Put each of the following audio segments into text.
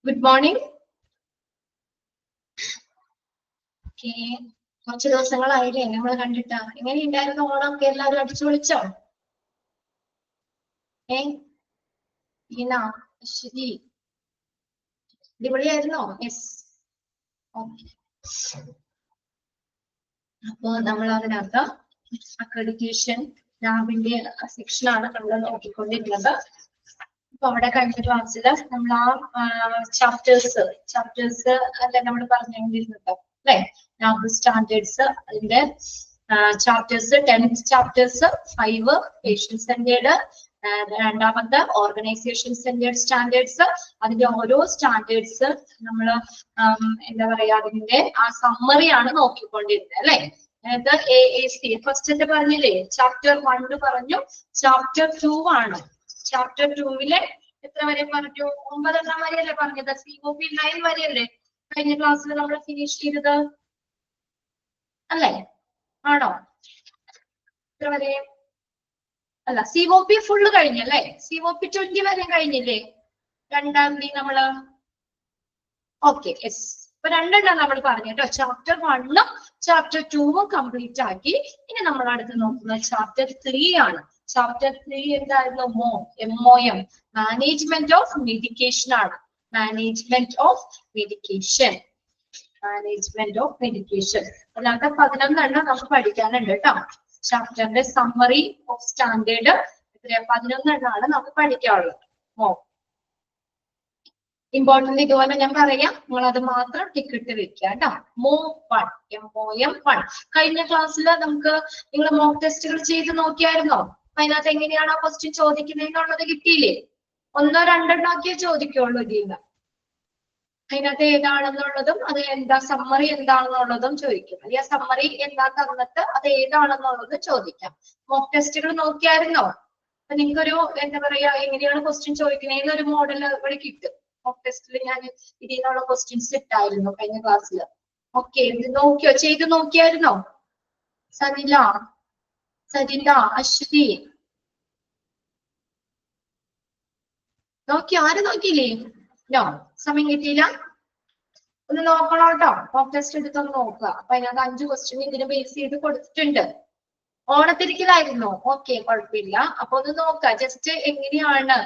Good morning. കുറച്ച് ദിവസങ്ങളായില്ലേ നമ്മൾ കണ്ടിട്ടാ. എങ്ങനെയുണ്ടായിരുന്നു ഓണമൊക്കെ? എല്ലാവരും അടിച്ചു പൊളിച്ചോ? ഈന ശരി, അടിപൊളിയായിരുന്നോ? യെസ്. അപ്പോ നമ്മൾ അതിനകത്ത് അക്രഡിറ്റേഷൻ ലാബിന്റെ സെക്ഷനാണ് നമ്മൾ നോക്കിക്കൊണ്ടിരുന്നത്. അപ്പൊ അവിടെ കഴിഞ്ഞ ക്ലാസ്സിൽ നമ്മൾ ആ ചാപ്റ്റേഴ്സ് അല്ലെ നമ്മൾ പറഞ്ഞുകൊണ്ടിരുന്നത് അല്ലെ? ലാബ് സ്റ്റാൻഡേർഡ്സ്, അതിന്റെ chapters 10th chapters 5 patient centred, രണ്ടാമത്തെ ഓർഗനൈസേഷൻ സെന്റേർഡ് സ്റ്റാൻഡേർഡ്സ്. അതിന്റെ ഓരോ സ്റ്റാൻഡേർഡ്സ് നമ്മൾ എന്താ പറയാ, അതിന്റെ ആ സമ്മറിയാണ് നോക്കിക്കൊണ്ടിരുന്നത് അല്ലെ? അതായത് AAC ഫസ്റ്റ് പറഞ്ഞില്ലേ, ചാപ്റ്റർ 1 പറഞ്ഞു, ചാപ്റ്റർ 2 ആണ്. ചാപ്റ്റർ 2 എത്ര വരെ പറഞ്ഞു? 9 എണ്ണം വരെയല്ലേ പറഞ്ഞത്? COP 9 വരെയല്ലേ കഴിഞ്ഞ ക്ലാസ്സിൽ നമ്മൾ ഫിനിഷ് ചെയ്തത് അല്ലേ? ആണോ? എത്ര വരെ? അല്ല, COP ഫുള്ള് കഴിഞ്ഞല്ലേ? COP 20 വരെ കഴിഞ്ഞില്ലേ? 2-ാം തീയതി നമ്മള്. Okay, yes. അപ്പൊ 2 നമ്മൾ പറഞ്ഞു കേട്ടോ. ചാപ്റ്റർ 1ഉം ചാപ്റ്റർ 2ഉം കംപ്ലീറ്റ് ആക്കി. ഇനി നമ്മൾ അടുത്ത് നോക്കുന്ന ചാപ്റ്റർ 3 ആണ്. ചാപ്റ്റർ 3 എന്തായിരുന്നു? MOM, മാനേജ്മെന്റ് ഓഫ് മെഡിക്കേഷൻ ആണ്. Management of medication. അതിനകത്ത് 11 എണ്ണം നമുക്ക് പഠിക്കാനുണ്ട് കേട്ടോ. ചാപ്റ്ററിന്റെ സമ്മറി ഓഫ് സ്റ്റാൻഡേർഡ് എത്രയാ? 11 എണ്ണമാണ് നമുക്ക് പഠിക്കാനുള്ളത്. ഇമ്പോർട്ടന്റ് ഇതുപോലെ ഞാൻ പറയാം, നിങ്ങൾ അത് മാത്രം ടിക്കറ്റ് വെക്കുക കേട്ടോ. MOM1. കഴിഞ്ഞ ക്ലാസ്സിൽ നമുക്ക് നിങ്ങൾ മോക്ക് ടെസ്റ്റുകൾ ചെയ്ത് നോക്കിയായിരുന്നോ? അതിനകത്ത് എങ്ങനെയാണ് ആ ക്വസ്റ്റ്യൻ ചോദിക്കുന്നതെന്നുള്ളത് കിട്ടിയില്ലേ? 1 2 എണ്ണമൊക്കെ ചോദിക്കുള്ളൂ ഇതിന്ന്. അതിനകത്ത് ഏതാണെന്നുള്ളതും അത് എന്താ സമ്മറി എന്താണെന്നുള്ളതും ചോദിക്കും. അല്ലെങ്കിൽ ആ സമ്മറി എന്താ തന്നിട്ട് അത് ഏതാണെന്നുള്ളത് ചോദിക്കാം. മോക്ക് ടെസ്റ്റുകൾ നോക്കിയായിരുന്നോ? അപ്പൊ നിങ്ങൾക്കൊരു എന്താ പറയാ, എങ്ങനെയാണ് ക്വസ്റ്റ്യൻ ചോദിക്കുന്നതെന്ന് ഒരു മോഡൽ ഇവിടെ കിട്ടും. മോക്ക് ടെസ്റ്റിൽ ഞാൻ ഇതിൽ നിന്നുള്ള ക്വസ്റ്റ്യൻസ് ഇട്ടായിരുന്നു കഴിഞ്ഞ ക്ലാസ്സിൽ. ഓക്കെ, നോക്കിയോ? ചെയ്ത് നോക്കിയായിരുന്നോ? സനില, അശ്വതി നോക്കിയോ? ആരും നോക്കിയില്ലേ? നോ, സമയം കിട്ടിയില്ല. ഒന്ന് നോക്കണം കേട്ടോ. മോക്ക് ടെസ്റ്റ് എടുത്തൊന്ന് നോക്കുക. അപ്പൊ അതിനകത്ത് 5 ക്വസ്റ്റ്യൻ ഇതിന് ബേസ് ചെയ്ത് കൊടുത്തിട്ടുണ്ട്. ഓണത്തിരിക്കലായിരുന്നോ? ഓക്കെ, കുഴപ്പമില്ല. അപ്പൊ ഒന്ന് നോക്കുക ജസ്റ്റ് എങ്ങനെയാണ്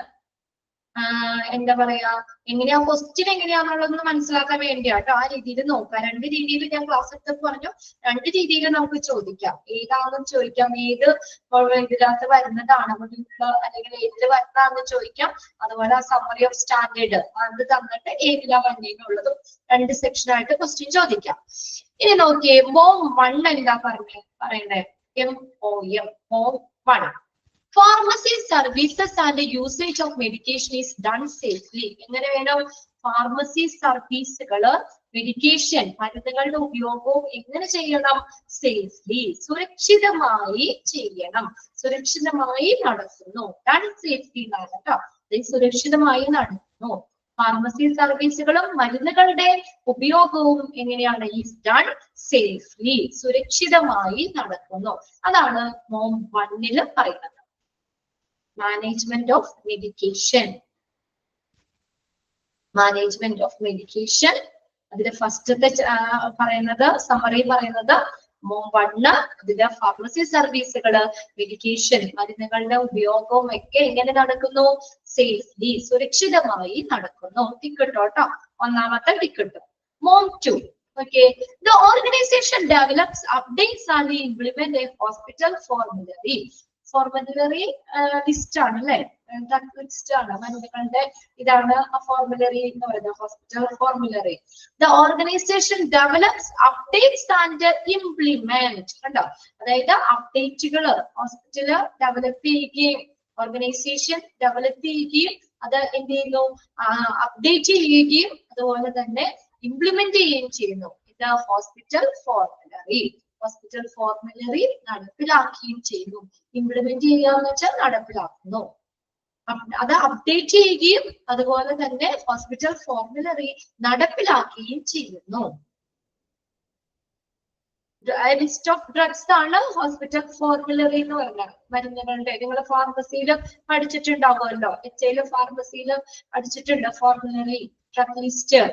എന്താ പറയാ, എങ്ങനെയാ ക്വസ്റ്റ്യൻ എങ്ങനെയാന്നുള്ളതൊന്ന് മനസ്സിലാക്കാൻ വേണ്ടിയാട്ടോ. ആ രീതിയിൽ നോക്കാം. 2 രീതിയിൽ ഞാൻ ക്ലാസ് എടുത്തപ്പോൾ പറഞ്ഞു, 2 രീതിയിൽ നമുക്ക് ചോദിക്കാം. ഏതാണെന്ന് ചോദിക്കാം, ഏത് ഇതിനകത്ത് വരുന്നതാണ് അല്ലെങ്കിൽ ഏതിൽ വരുന്നതാണെന്ന് ചോദിക്കാം. അതുപോലെ ആ സമ്മറി ഓഫ് സ്റ്റാൻഡേർഡ് അത് തന്നിട്ട് ഏതിലാ വന്നേന്നുള്ളതും 2 സെക്ഷനായിട്ട് ക്വസ്റ്റ്യൻ ചോദിക്കാം. ഇനി നോക്കിയേ, MOM1 എന്താ പറയണ്ടേ? MOM1. Pharmacy services and the usage of medication is done safely. എങ്ങനെ വേണം? ഫാർമസി സർവീസുകള്, മെഡിക്കേഷൻ മരുന്നുകളുടെ ഉപയോഗവും എങ്ങനെ ചെയ്യണം? സേഫ്ലി, സുരക്ഷിതമായി ചെയ്യണം. സുരക്ഷിതമായി നടത്തുന്നു. ഡൺ സേഫ്ലി എന്നാണ് കേട്ടോ. സുരക്ഷിതമായി നടത്തുന്നു. ഫാർമസി സർവീസുകളും മരുന്നുകളുടെ ഉപയോഗവും എങ്ങനെയാണ്? ഈസ് ഡൺ സേഫ്ലി, സുരക്ഷിതമായി നടക്കുന്നു. അതാണ് MOM1 പറയുന്നത്. Management of medication. അതിന്റെ ഫസ്റ്റത്തെ പറയുന്നത്, സമ്മറി പറയുന്നത് MOM1. അതിന്റെ ഫാർമസി സർവീസുകള്, മെഡിക്കേഷൻ മരുന്നുകളുടെ ഉപയോഗവും ഒക്കെ എങ്ങനെ നടക്കുന്നു? സേഫ്ലി, സുരക്ഷിതമായി നടക്കുന്നു. ടിക്കറ്റ് കേട്ടോ, 1ാമത്തെ ticket. MOM2. Okay, the organization develops, updates and implement a hospital formulary. Formulary list ആണ് അല്ലെ? ലിസ്റ്റ് ആണ് മരുന്നുകളുടെ. ഇതാണ് ഫോർമുലറി എന്ന് പറയുന്നത്, hospital formulary. The organisation develops, updates and implement. കണ്ടോ? അതായത് അപ്ഡേറ്റുകള് ഹോസ്പിറ്റല് ഡെവലപ്പ് ചെയ്യുകയും ഓർഗനൈസേഷൻ ഡെവലപ്പ് ചെയ്യുകയും അത് എന്ത് ചെയ്യുന്നു? അപ്ഡേറ്റ് ചെയ്യുകയും അതുപോലെ തന്നെ ഇംപ്ലിമെന്റ് ചെയ്യുകയും ചെയ്യുന്നു. ഇത് ഹോസ്പിറ്റൽ ഫോർമുലറി. നടപ്പിലാക്കുകയും ചെയ്യുന്നു. ഇംപ്ലിമെന്റ് ചെയ്യുക എന്ന് വെച്ചാൽ നടപ്പിലാക്കുന്നു. അത് അപ്ഡേറ്റ് ചെയ്യുകയും അതുപോലെ തന്നെ ഹോസ്പിറ്റൽ ഫോർമുലറി നടപ്പിലാക്കുകയും ചെയ്യുന്നു. ലിസ്റ്റ് ഓഫ് ഡ്രഗ്സ് ആണ് ഹോസ്പിറ്റൽ ഫോർമുലറി എന്ന് പറഞ്ഞാൽ. മരുന്നുകളുടെ നിങ്ങൾ ഫാർമസിയിൽ പഠിച്ചിട്ടുണ്ടാവുമല്ലോ, HL ഫാർമസിയിൽ പഠിച്ചിട്ടുണ്ട് ഫോർമുലറി. ഡ്രഗ് ലിസ്റ്റ്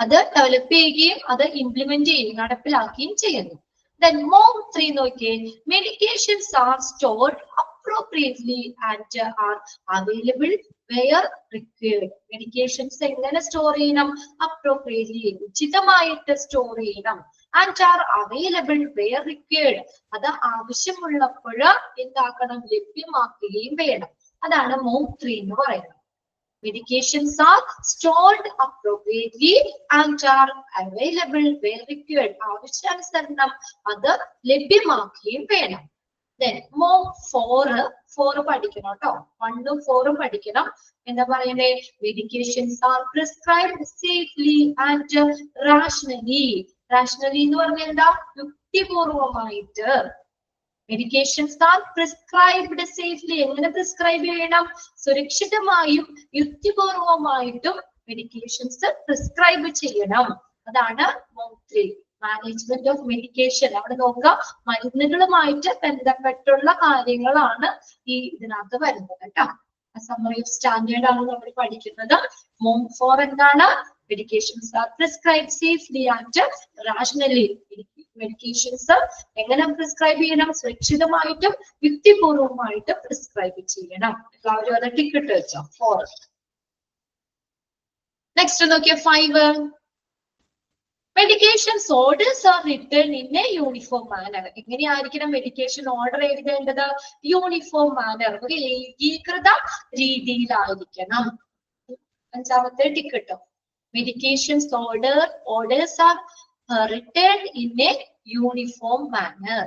അത് ഡെവലപ്പ് ചെയ്യുകയും അത് ഇംപ്ലിമെന്റ് ചെയ്യുകയും നടപ്പിലാക്കുകയും ചെയ്യുന്നു. Then MOM 3 നോക്കിയേ, medications are stored appropriately and are available where required. Medications എങ്ങനെ സ്റ്റോർ ചെയ്യണം? appropriately, ഉചിതമായിട്ട് സ്റ്റോർ ചെയ്യണം. and are available where required, അത് ആവശ്യമുള്ളപ്പോൾ എന്താക്കണം? ലഭ്യമാക്കുകയും വേണം. അതാണ് MOM 3 എന്ന് പറയുന്നത്. Medications are stored appropriately and are available where required. ആവശ്യാനുസരണം അത് ലഭ്യമാക്കുകയും വേണം. Then MOM 4 പഠിക്കണം കേട്ടോ. 1ഉം 4ഉം പഠിക്കണം. എന്താ പറയുന്നേ? Medications are prescribed safely and rationally. Rationally എന്ന് പറഞ്ഞാൽ എന്താ? യുക്തിപൂർവമായിട്ട്. Medications are prescribed safely. എങ്ങനെ പ്രിസ്ക്രൈബ് ചെയ്യണം? സുരക്ഷിതമായും യുക്തിപൂർവമായിട്ടും മെഡിക്കേഷൻസ് പ്രിസ്ക്രൈബ് ചെയ്യണം. അതാണ് MOM 3. Management of medication. അവിടെ നോക്കുക, മരുന്നുകളുമായിട്ട് ബന്ധപ്പെട്ടുള്ള കാര്യങ്ങളാണ് ഈ ഇതിനകത്ത് വരുന്നത് കേട്ടോ. സമ്മറി ഓഫ് സ്റ്റാൻഡേർഡ് ആണ് നമ്മൾ പഠിക്കുന്നത്. MOM 4 എന്താണ്? Medications are prescribed safely and rationally. Medications എങ്ങനെ പ്രിസ്ക്രൈബ് ചെയ്യണം? സുരക്ഷിതമായിട്ടും യുക്തിപൂർവമായിട്ടും പ്രിസ്ക്രൈബ് ചെയ്യണം. എല്ലാവരും അത് ടിക്കറ്റ് വെച്ചോ. 4. നെക്സ്റ്റ് നോക്കിയ 5. Medications orders are return in a uniform manner. എങ്ങനെയായിരിക്കണം മെഡിക്കേഷൻ ഓർഡർ എഴുതേണ്ടത്? യൂണിഫോം മാനർ, ഒരു ഏകീകൃത രീതിയിലായിരിക്കണം. 5ാമത്തെ ticket. Medications orders are returned in a uniform manner.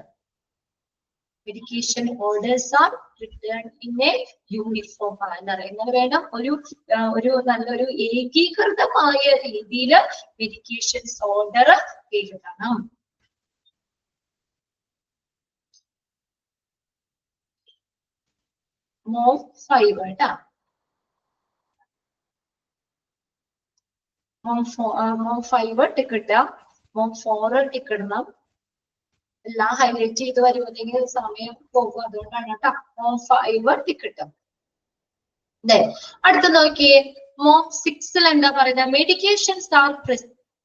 Medication orders are returned in a uniform manner. എങ്ങനെ വേണം? ഒരു നല്ലൊരു ഏകീകൃതമായ രീതിയിൽ മെഡിക്കേഷൻസ് ഓർഡർ എഴുതണം. MOM 5 കേട്ടാ. MOM 5 ticket. MOM 4 ടിക്കിടണം. എല്ലാം ഹൈലൈറ്റ് ചെയ്ത് വരുമ്പോഴത്തേക്ക് സമയം പോകും. അതുകൊണ്ടാണ് കേട്ടോ. MOM 5 ticket. അടുത്ത നോക്കിയേ, MOM 6 എന്താ പറയുന്നത്? Medications are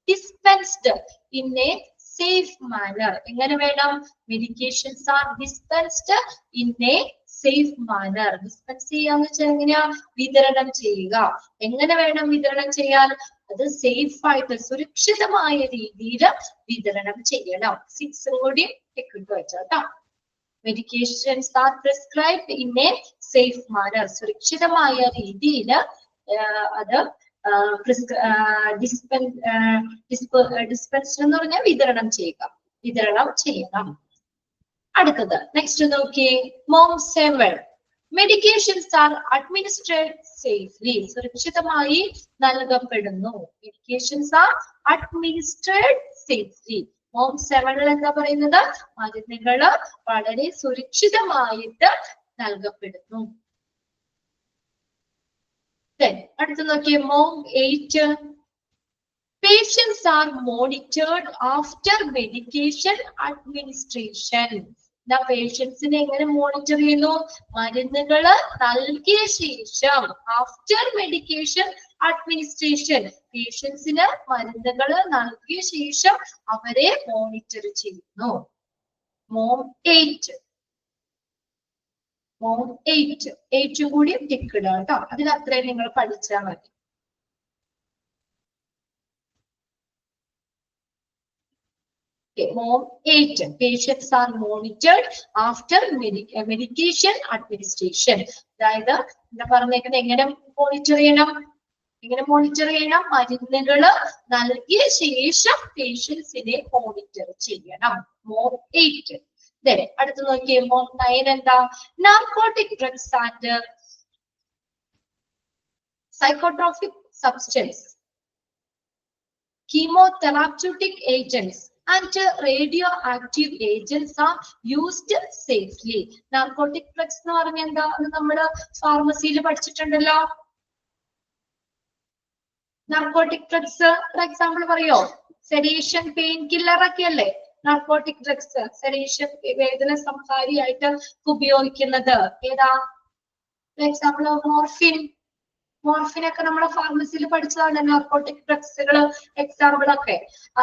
dispensed in a safe manner. എങ്ങനെ വേണം? Medications are dispensed in a safe manner. Dispense ചെയ്യാന്ന് വെച്ചാൽ എങ്ങനെയാ? വിതരണം ചെയ്യുക. എങ്ങനെ വേണം വിതരണം ചെയ്യാൻ? അത് സേഫ് ആയിട്ട് സുരക്ഷിതമായ രീതിയിൽ വിതരണം ചെയ്യണം. 6 കൂടി ടിക്കറ്റ് വെച്ചോട്ടോ. Medications are prescribed in a safe manner. സുരക്ഷിതമായ രീതിയിൽ അത് ഡിസ്പെൻസ് എന്ന് പറഞ്ഞാൽ വിതരണം ചെയ്യുക. വിതരണം ചെയ്യണം. അടുത്തത് നെക്സ്റ്റ് നോക്കിയേ, MOM 7. Medications are administrate safely. സുരക്ഷിതമായി നൽകപ്പെടുന്നു. Medications are administrate safely. MOM 7 എന്താ പറയുന്നത്? മരുന്നുകൾ വളരെ സുരക്ഷിതമായിട്ട് നൽകപ്പെടുന്നു. അടുത്ത നോക്കിയേ, MOM 8. Patients are monitored after medication administration. പേഷ്യൻസിനെ എങ്ങനെ മോണിറ്റർ ചെയ്യുന്നു? മരുന്നുകൾ നൽകിയ ശേഷം, ആഫ്റ്റർ മെഡിക്കേഷൻ അഡ്മിനിസ്ട്രേഷൻ, പേഷ്യൻസിന് മരുന്നുകൾ നൽകിയ ശേഷം അവരെ മോണിറ്റർ ചെയ്യുന്നു. MOM 8. MOM 8 കൂടി ടിക്കറ്റ് കേട്ടോ. അതിൽ അത്രയും നിങ്ങൾ പഠിച്ചാൽ മതി. MOM 8. Patients are monitored after medication administration. അതായത് എന്താ പറഞ്ഞേക്കുന്നത്? എങ്ങനെ മോണിറ്റർ ചെയ്യണം? മരുന്നുകൾ നൽകിയ ശേഷം പേഷ്യൻസിനെ മോണിറ്റർ ചെയ്യണം. MOM 8. അടുത്ത് നോക്കിയേ, MOM 9 എന്താ? Narcotic drugs and psychotropic substance, chemotherapeutic agents and radioactive agents are used safely. Narcotic drugs എന്ന് പറഞ്ഞാൽ എന്താ? നമ്മള് ഫാർമസിയിൽ പഠിച്ചിട്ടുണ്ടല്ലോ. നാർക്കോട്ടിക് ഡ്രഗ്സ് ഫോർ എക്സാമ്പിൾ പറയോ? സെഡേഷൻ, പെയിൻ കില്ലർ ഒക്കെ അല്ലേ നാർക്കോട്ടിക് ഡ്രഗ്സ്. സെഡേഷൻ, വേദന സംഹാരിയായിട്ട് ഉപയോഗിക്കുന്നത് ഏതാ? ഫോർ എക്സാമ്പിൾ മോർഫിൻ, മോർഫിനൊക്കെ നമ്മളെ ഫാർമസിയിൽ പഠിച്ചതാണ്, നാർക്കോട്ടിക് ഡ്രഗ്സുകള് എക്സാമ്പിളൊക്കെ.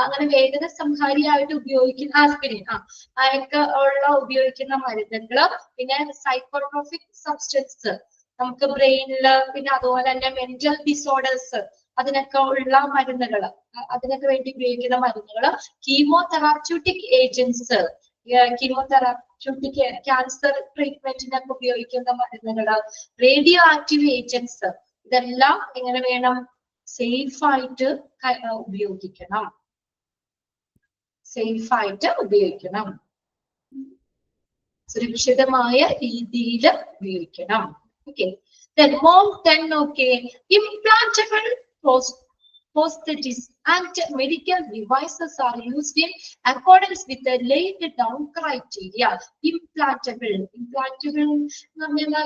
അങ്ങനെ വേദന സംഹാരിയായിട്ട് ഉപയോഗിക്കുന്ന ആസ്പിരിൻ അതൊക്കെ ഉള്ള ഉപയോഗിക്കുന്ന മരുന്നുകള്. പിന്നെ സൈക്കോട്രോപിക് സബ്സ്റ്റൻസ് നമുക്ക് ബ്രെയിനില്, പിന്നെ അതുപോലെ തന്നെ മെന്റൽ ഡിസോർഡേഴ്സ് അതിനൊക്കെ ഉള്ള മരുന്നുകള്, അതിനൊക്കെ വേണ്ടി ഉപയോഗിക്കുന്ന മരുന്നുകള്. കീമോതെറാപ്യൂട്ടിക് ഏജൻസ്, കീമോതെറാപ്യൂട്ടിക് ക്യാൻസർ ട്രീറ്റ്മെന്റിനൊക്കെ ഉപയോഗിക്കുന്ന മരുന്നുകള്. റേഡിയോ ആക്റ്റീവ് ഏജൻസ്, ഇതെല്ലാം എങ്ങനെ വേണം, സേഫ് ആയിട്ട് ഉപയോഗിക്കണം, സേഫ് ആയിട്ട് ഉപയോഗിക്കണം, സുരക്ഷിതമായ രീതിയിൽ ഉപയോഗിക്കണം. Okay, implantable prosthetics and medical devices are used in accordance with the laid down criteria. Implantable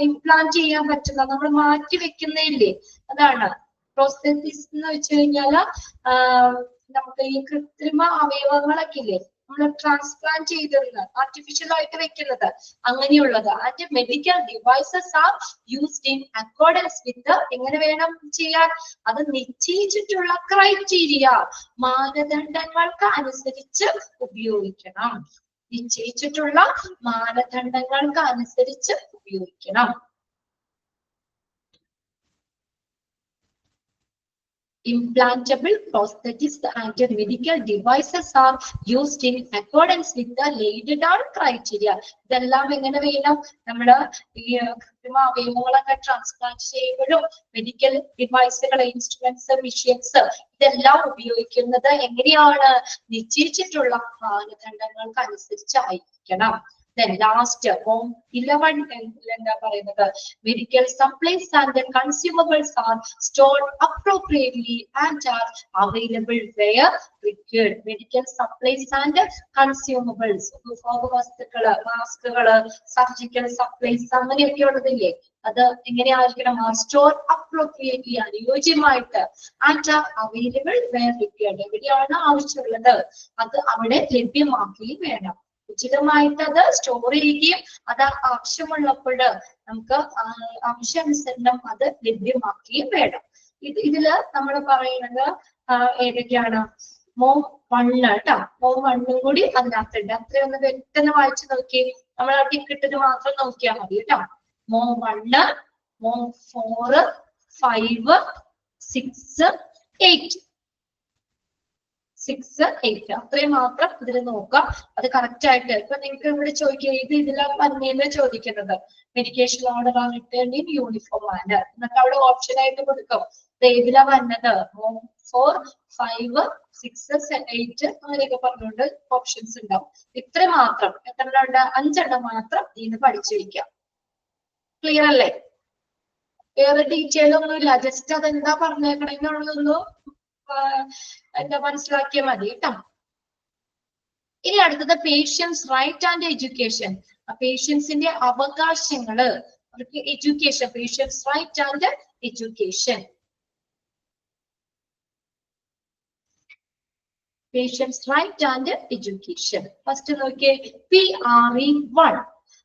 implant ചെയ്യാൻ പറ്റുന്ന, നമ്മൾ മാറ്റി വെക്കുന്നില്ലേ, അതാണ് പ്രോസ്തെറ്റിക്സ് എന്ന് വെച്ച് കഴിഞ്ഞാല്. നമുക്ക് ഈ കൃത്രിമ അവയവങ്ങളൊക്കെ ഇല്ലേ, നമ്മൾ ട്രാൻസ്പ്ലാന്റ് ചെയ്തിരുന്നത്, ആർട്ടിഫിഷ്യൽ ആയിട്ട് വെക്കുന്നത്, അങ്ങനെയുള്ളത്. And medical devices are used in accordance with, എങ്ങനെ വേണം ചെയ്യാൻ, അത് നിശ്ചയിച്ചിട്ടുള്ള ക്രൈറ്റീരിയ, മാനദണ്ഡങ്ങൾക്ക് അനുസരിച്ച് ഉപയോഗിക്കണം, നിശ്ചയിച്ചിട്ടുള്ള മാനദണ്ഡങ്ങൾക്ക് അനുസരിച്ച് ഉപയോഗിക്കണം. Implantable prosthetics and medical devices are used in accordance with the laid down criteria. ഇതെല്ലാം എങ്ങനെ വേണം, നമ്മുടെ ഈ കൃത്രിമ അവയവങ്ങളൊക്കെ ട്രാൻസ്പ്ലാന്റ് ചെയ്യുമ്പോഴും മെഡിക്കൽ ഡിവൈസുകൾ, ഇൻസ്ട്രുമെന്റ്സ്, മെഷീൻസ് ഇതെല്ലാം ഉപയോഗിക്കുന്നത് എങ്ങനെയാണ്, നിശ്ചയിച്ചിട്ടുള്ള മാനദണ്ഡങ്ങൾക്ക് അനുസരിച്ചായിരിക്കണം. Then last, 11 എന്താ പറയുന്നത്, medical supplies and consumables are stored appropriately and are available where required. Medical supplies and consumables, ഉപഭോഗവസ്തുക്കള്, മാസ്കുകള്, സർജിക്കൽ സപ്ലൈസ് അങ്ങനെയൊക്കെ ഉള്ളതില്ലേ, അത് എങ്ങനെയായിരിക്കണം, സ്റ്റോർ അപ്രോപ്രിയേറ്റ്ലി, അനുയോജ്യമായിട്ട്, and are available where required, എവിടെയാണ് ആവശ്യമുള്ളത് അത് അവിടെ ലഭ്യമാക്കുകയും വേണം. ഉചിതമായിട്ട് അത് സ്റ്റോർ ചെയ്യുകയും അത് ആവശ്യമുള്ളപ്പോൾ നമുക്ക് ആവശ്യാനുസരണം അത് ലഭ്യമാക്കുകയും വേണം. ഇതില് നമ്മൾ പറയുന്നത് ഏതൊക്കെയാണ്, മോം 1 കേട്ടോ, മോം 1 കൂടി അതിനകത്തുണ്ട്. അത്രയൊന്ന് വ്യക്തത വായിച്ചു നോക്കി, നമ്മൾ ആ ടിക്കറ്റിന് മാത്രം നോക്കിയാൽ മതി കേട്ടോ. മോം 1, മോം 4, 5, 6, 8, 6, 8 അത്രയും മാത്രം ഇതിൽ നോക്കാം. അത് കറക്റ്റ് ആയിട്ട് ഇപ്പൊ നിങ്ങൾക്ക് ഇവിടെ ചോദിക്കുക, ഇതിലാണ് വന്നേന്ന് ചോദിക്കുന്നത്. മെഡിക്കേഷൻ ഓർഡർ ആണ് റിട്ടേൺ ഇൻ യൂണിഫോം മാനർ എന്നൊക്കെ അവിടെ ഓപ്ഷൻ ആയിട്ട് കൊടുക്കും. ഏതിലാ വന്നത്, 4, 5, 6, 8 അങ്ങനെയൊക്കെ പറഞ്ഞുകൊണ്ട് ഓപ്ഷൻസ് ഉണ്ടാവും. ഇത്ര മാത്രം, എത്ര ഉണ്ട്, 5 മാത്രം ഇതിന് പഠിച്ചു വയ്ക്കാം. ക്ലിയർ അല്ലേ? വേറെ ഡീറ്റെയിൽ ഒന്നുമില്ല, ജസ്റ്റ് അതെന്താ പറഞ്ഞേക്കണെന്നുള്ളതൊന്നു എന്താ മനസ്സിലാക്കിയാൽ മതി കേട്ടോ. ഇനി അടുത്തത് പേഷ്യൻസ് റൈറ്റ് ആൻഡ് എഡ്യൂക്കേഷൻ. പേഷ്യൻസിന്റെ അവകാശങ്ങള്, അവർക്ക് education, patients right and education. Patients right and education. First നോക്കിയേ, PRE1.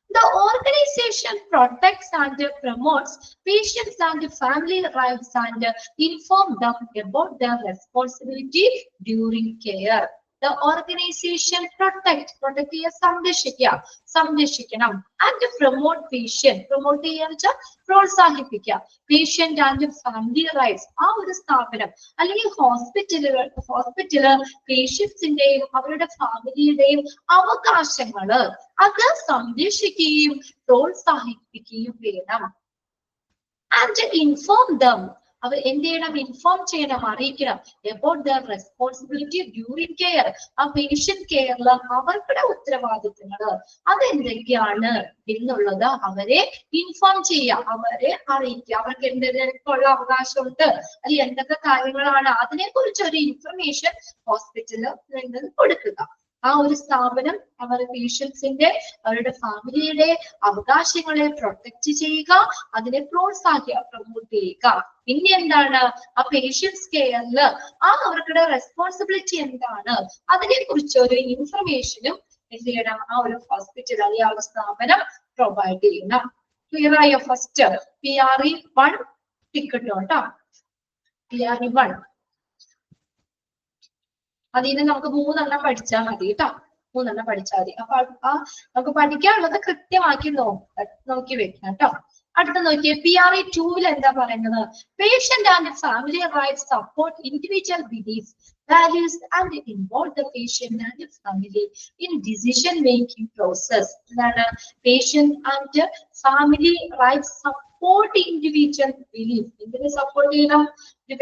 The organization protects and promotes patients and family rights and inform them about their responsibility during care. The organization protect ചെയ്യാൻ സംരക്ഷിക്കണം, and promote patient, promote ചെയ്യാന്ന് വെച്ചാൽ പ്രോത്സാഹിപ്പിക്കുക, patient and family rights. ആ ഒരു സ്ഥാപനം അല്ലെങ്കിൽ ഹോസ്പിറ്റല് പേഷ്യൻസിന്റെയും അവരുടെ ഫാമിലിയുടെയും അവകാശങ്ങള് അത് സംരക്ഷിക്കുകയും പ്രോത്സാഹിപ്പിക്കുകയും വേണം. And inform them, അവർ എന്ത് ചെയ്യണം, ഇൻഫോം ചെയ്യണം, അറിയിക്കണം, about their responsibility during care. ആ പേഷ്യന്റ് കെയറിൽ അവർക്കുടെ ഉത്തരവാദിത്തങ്ങള് അതെന്തൊക്കെയാണ് എന്നുള്ളത് അവരെ ഇൻഫോം ചെയ്യുക, അവരെ അറിയിക്കുക, അവർക്ക് എന്തൊക്കെയുള്ള അവകാശമുണ്ട്, അല്ലെങ്കിൽ എന്തൊക്കെ കാര്യങ്ങളാണ്, അതിനെ കുറിച്ച് ഒരു ഇൻഫർമേഷൻ ഹോസ്പിറ്റലിൽ കൊടുക്കുക. ആ ഒരു സ്ഥാപനം അവരുടെ പേഷ്യൻസിന്റെ, അവരുടെ ഫാമിലിയുടെ അവകാശങ്ങളെ പ്രൊട്ടക്ട് ചെയ്യുക, അതിനെ പ്രോത്സാഹിക്കുക, പ്രൊമോട്ട് ചെയ്യുക. പിന്നെ എന്താണ്, ആ പേഷ്യൻസ് കെയറിൽ അവർക്കുടെ റെസ്പോൺസിബിലിറ്റി എന്താണ്, അതിനെ കുറിച്ച് ഒരു ഇൻഫർമേഷനും എന്ത് ചെയ്യണം, ആ ഒരു ഹോസ്പിറ്റൽ അല്ലെങ്കിൽ ആ ഒരു സ്ഥാപനം പ്രൊവൈഡ് ചെയ്യണം. ക്ലിയർ ആയോ? ഫസ്റ്റ് PRE1 ടിക്ക് ഇട്ടോ കേട്ടോ. PRE 1 അതിന് നമുക്ക് 3 എണ്ണം പഠിച്ചാൽ മതി കേട്ടോ. 3 എണ്ണം പഠിച്ചാൽ മതി. അപ്പൊ നമുക്ക് പഠിക്കാനുള്ളത് കൃത്യമാക്കി നോക്കി വെക്കാം കേട്ടോ. അടുത്ത നോക്കിയേ, PRE 2 എന്താ പറയുന്നത്? Patient and family rights support individual beliefs, values and involve the patient and the family in decision making process. എന്താണ്? patient and family rights support individual belief. എന്തിനെ സപ്പോർട്ട് ചെയ്യണം?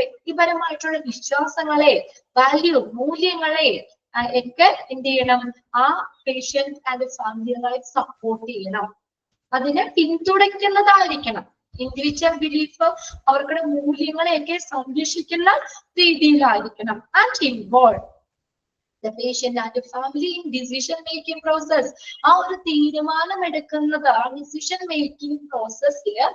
വ്യക്തിപരമായിട്ടുള്ള വിശ്വാസങ്ങളെ, വാല്യൂ, മൂല്യങ്ങളെ ഒക്കെ എന്ത് ചെയ്യണം? ആ patient and family rights support ചെയ്യണം. അതിനെ പിന്തുണയ്ക്കുന്നതായിരിക്കണം. ഇൻഡിവിജ്വൽ ബിലീഫ്, അവരുടെ മൂല്യങ്ങളെയൊക്കെ സംരക്ഷിക്കുന്ന രീതിയിലായിരിക്കണം. And involve the patient and the family in decision making process. ആ ഒരു തീരുമാനം എടുക്കുന്നത്, ആ ഡിസിഷൻ മേക്കിംഗ് പ്രോസസ്സില്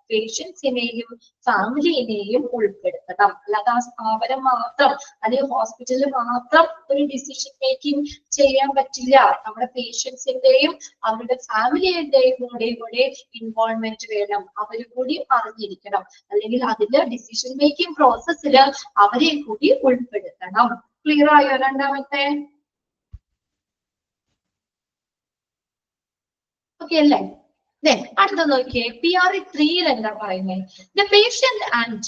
പേഷ്യൻസിനെയും ഫാമിലിനെയും ഉൾപ്പെടുത്തണം. അല്ലാതെ ആ സ്ഥാപനം മാത്രം അല്ലെങ്കിൽ ഹോസ്പിറ്റലിൽ മാത്രം ഒരു ഡിസിഷൻ മേക്കിംഗ് ചെയ്യാൻ പറ്റില്ല. നമ്മുടെ പേഷ്യൻസിന്റെയും അവരുടെ ഫാമിലിയുടെയും കൂടെ ഇൻവോൾവ്മെന്റ് വേണം. അവരും കൂടി അറിഞ്ഞിരിക്കണം. അല്ലെങ്കിൽ അതിന്റെ ഡിസിഷൻ മേക്കിംഗ് പ്രോസസ്സിൽ അവരെ കൂടി ഉൾപ്പെടുത്തണം. ക്ലിയർ ആയോ? രണ്ടാമത്തെ ഓക്കെ അല്ലേ? അടുത്ത നോക്കിയേ, PRE 3 എന്താ പറയുന്നത്? The patient and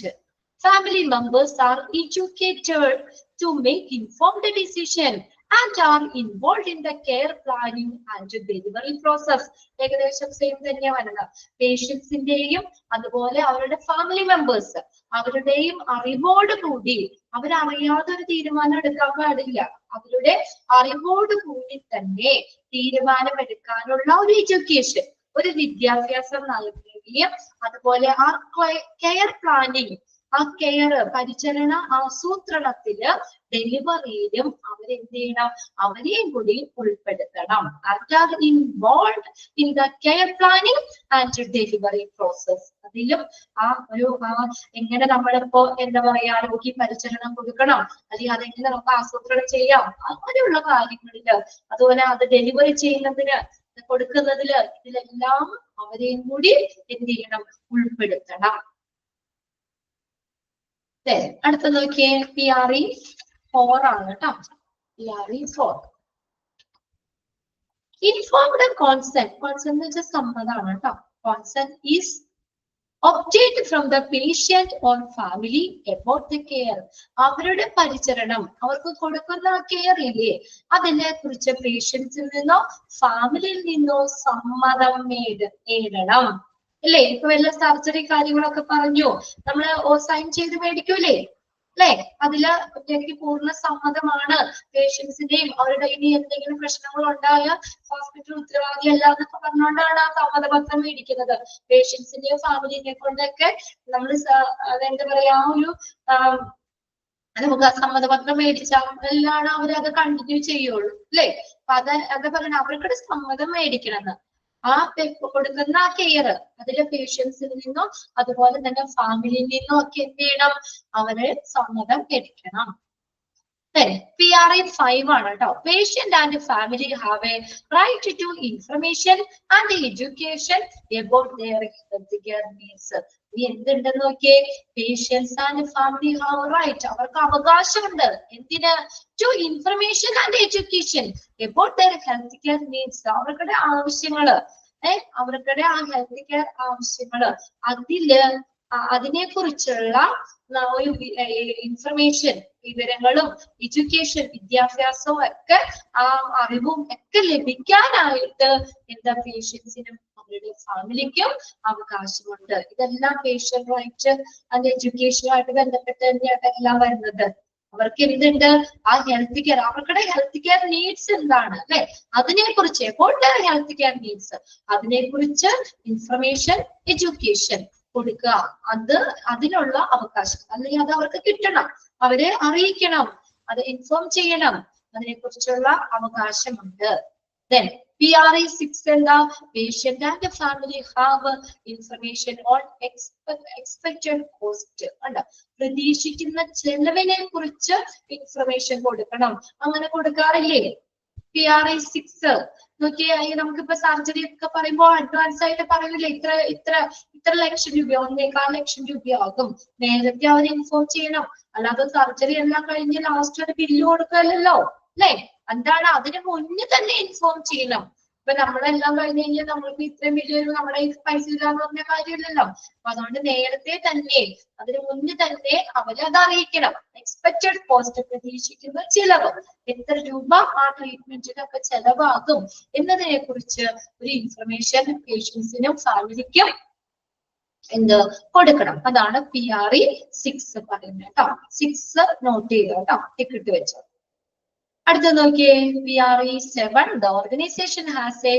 family members are educated to make informed decision and are involved in the care planning and delivery process. ഏകദേശം സെയിം തന്നെയാണ്. പേഷ്യൻസിന്റെയും അതുപോലെ അവരുടെ ഫാമിലി മെമ്പേഴ്സ് അവരുടെയും അറിവോട് കൂടി, അവരറിയാതെ ഒരു തീരുമാനം എടുക്കാൻ പാടില്ല. അവരുടെ അറിവോട് കൂടി തന്നെ തീരുമാനം എടുക്കാനുള്ള ഒരു എഡ്യൂക്കേഷൻ, ഒരു വിദ്യാഭ്യാസം നൽകുകയും അതുപോലെ ആ കെയർ പ്ലാനിങ്, ആ കെയർ പരിചരണ ആസൂത്രണത്തില് ഡെലിവറിയിലും അവരെന്ത് ചെയ്യണം? അവരെയും കൂടി ഉൾപ്പെടുത്തണം. Involve in the care planning and delivery process. അതിലും എങ്ങനെ നമ്മളിപ്പോ എന്താ പറയാ, ആരോഗ്യ പരിചരണം കൊടുക്കണം, അല്ലെങ്കിൽ അതെങ്ങനെ നമുക്ക് ആസൂത്രണം ചെയ്യാം, അങ്ങനെയുള്ള കാര്യങ്ങളില്, അതുപോലെ അത് ഡെലിവറി ചെയ്യുന്നതിന്, കൊടുക്കുന്നതില്, ഇതിലെല്ലാം അവരെയും കൂടി എന്ത് ചെയ്യണം? ഉൾപ്പെടുത്തണം. അടുത്ത നോക്കിയേ, PRE 4 ആണ് കേട്ടോ. PRE 4 informed consent. കോൺസെന്റ് എന്ന് വെച്ചാൽ സമ്മതമാണ് കേട്ടോ. Consent is obtained from the patient or family about the care. അവരുടെ പരിചരണം, അവർക്ക് കൊടുക്കുന്ന കെയർ ഇല്ലേ, അതിനെ കുറിച്ച് പേഷ്യൻസിൽ നിന്നോ ഫാമിലിയിൽ നിന്നോ സമ്മതം നേടണം. അല്ലേ? ഇപ്പൊ വല്ല സർജറി കാര്യങ്ങളൊക്കെ പറഞ്ഞു നമ്മള് സൈൻ ചെയ്ത് മേടിക്കൂലേ? അല്ലെ? അതില് എനിക്ക് പൂർണ്ണ സമ്മതമാണ്, പേഷ്യൻസിന്റെയും അവരുടെ ഇനി എന്തെങ്കിലും പ്രശ്നങ്ങൾ ഉണ്ടായാൽ ഹോസ്പിറ്റൽ ഉത്തരവാദി അല്ല എന്നൊക്കെ പറഞ്ഞുകൊണ്ടാണ് ആ സമ്മതപത്രം മേടിക്കുന്നത്. പേഷ്യൻസിന്റെയും ഫാമിലിനെ കൊണ്ടൊക്കെ നമ്മൾ എന്താ പറയാ, ആ ഒരു നമുക്ക് ആ സമ്മതപത്രം മേടിച്ചാലാണ് അവരത് കണ്ടിന്യൂ ചെയ്യുള്ളൂ. അല്ലെ? അപ്പൊ അത് പറയണ അവർക്കൊരു സമ്മതം മേടിക്കണമെന്ന്. ആ കൊടുക്കുന്ന ആ കെയർ അതിലെ പേഷ്യൻസിൽ നിന്നോ അതുപോലെ തന്നെ ഫാമിലിയിൽ നിന്നോ ഒക്കെ എന്ത് ചെയ്യണം? അവര് സമ്മതം മേടിക്കണം. PRE 5 ആണ് കേട്ടോ. Patient and family have a right to information and education about their health care needs. ഇനി എന്തുണ്ടെന്ന് നോക്കിയേ, patients and family have right, അവർക്ക് അവകാശമുണ്ട്. എന്തിന്? To information and education about their health care needs. അവരുടെ ആവശ്യങ്ങള്, അവരുടെ ആ ഹെൽത്ത് കെയർ ആവശ്യങ്ങള്, അതിനെ കുറിച്ചുള്ള ഒരു ഇൻഫർമേഷൻ, വിവരങ്ങളും എഡ്യൂക്കേഷൻ, വിദ്യാഭ്യാസവും ഒക്കെ ആ അറിവും ഒക്കെ ലഭിക്കാനായിട്ട് എന്താ പേഷ്യൻസിനും അവരുടെ ഫാമിലിക്കും അവകാശമുണ്ട്. ഇതെല്ലാം പേഷ്യന്റ് റൈറ്റ് ആൻഡ് എഡ്യൂക്കേഷനുമായിട്ട് ബന്ധപ്പെട്ട് തന്നെയാണ് എല്ലാം വരുന്നത്. അവർക്ക് എന്തുണ്ട്? ആ ഹെൽത്ത് കെയർ, അവരുടെ ഹെൽത്ത് കെയർ നീഡ്സ് എന്താണ്, അല്ലെ? അതിനെ കുറിച്ച് ഹെൽത്ത് കെയർ നീഡ്സ്, അതിനെ കുറിച്ച് ഇൻഫർമേഷൻ, എഡ്യൂക്കേഷൻ കൊടുക്കുക, അതിനുള്ള അവകാശം, അല്ലെങ്കിൽ അത് അവർക്ക് കിട്ടണം, അവരെ അറിയിക്കണം, അത് ഇൻഫോം ചെയ്യണം, അതിനെ കുറിച്ചുള്ള അവകാശമുണ്ട്. Then PRE 6 എന്താ? Patient and family have information on expected cost. പ്രതീക്ഷിക്കുന്ന ചെലവിനെ കുറിച്ച് ഇൻഫർമേഷൻ കൊടുക്കണം. അങ്ങനെ കൊടുക്കാറില്ലേ? PRE6 നോക്കിയേ, നമുക്കിപ്പോ സർജറി ഒക്കെ പറയുമ്പോൾ അഡ്വാൻസ് ആയിട്ട് പറയൂലേ, ഇത്ര ലക്ഷം രൂപയോ 1.25 ലക്ഷം രൂപയാകും. നേരത്തെ അവർ ഇൻഫോം ചെയ്യണം. അല്ലാതെ സർജറി എല്ലാം കഴിഞ്ഞ് ലാസ്റ്റ് ഒരു ബില്ല് കൊടുക്കല്ലോ അല്ലെ. എന്താണ്, അതിന് മുന്നേ തന്നെ ഇൻഫോം ചെയ്യണം. ഇപ്പൊ നമ്മളെല്ലാം കഴിഞ്ഞ് കഴിഞ്ഞാൽ നമ്മൾക്ക് ഇത്രയും വലിയൊരു നമ്മുടെ പൈസ ഇല്ലാന്ന് പറഞ്ഞ കാര്യമില്ലല്ലോ. അപ്പൊ അതുകൊണ്ട് നേരത്തെ തന്നെ, അതിന് മുന്നേ തന്നെ അവരത് അറിയിക്കണം. എക്സ്പെക്റ്റഡ് കോസ്റ്റ്, പ്രതീക്ഷിക്കുന്ന ചിലവ്, എത്ര രൂപ ആ ട്രീറ്റ്മെന്റിനൊക്കെ ചെലവാകും എന്നതിനെ കുറിച്ച് ഒരു ഇൻഫർമേഷൻ പേഷ്യൻസിനും ഫാമിലിക്കും കൊടുക്കണം. അതാണ് PRE6 പറയുന്നത് കേട്ടോ. 6 നോട്ട് ചെയ്തോ കേട്ടോ, ടിക്കറ്റ് വെച്ചോ. അടുത്ത നോക്കിയേ, PRE7. The organization has a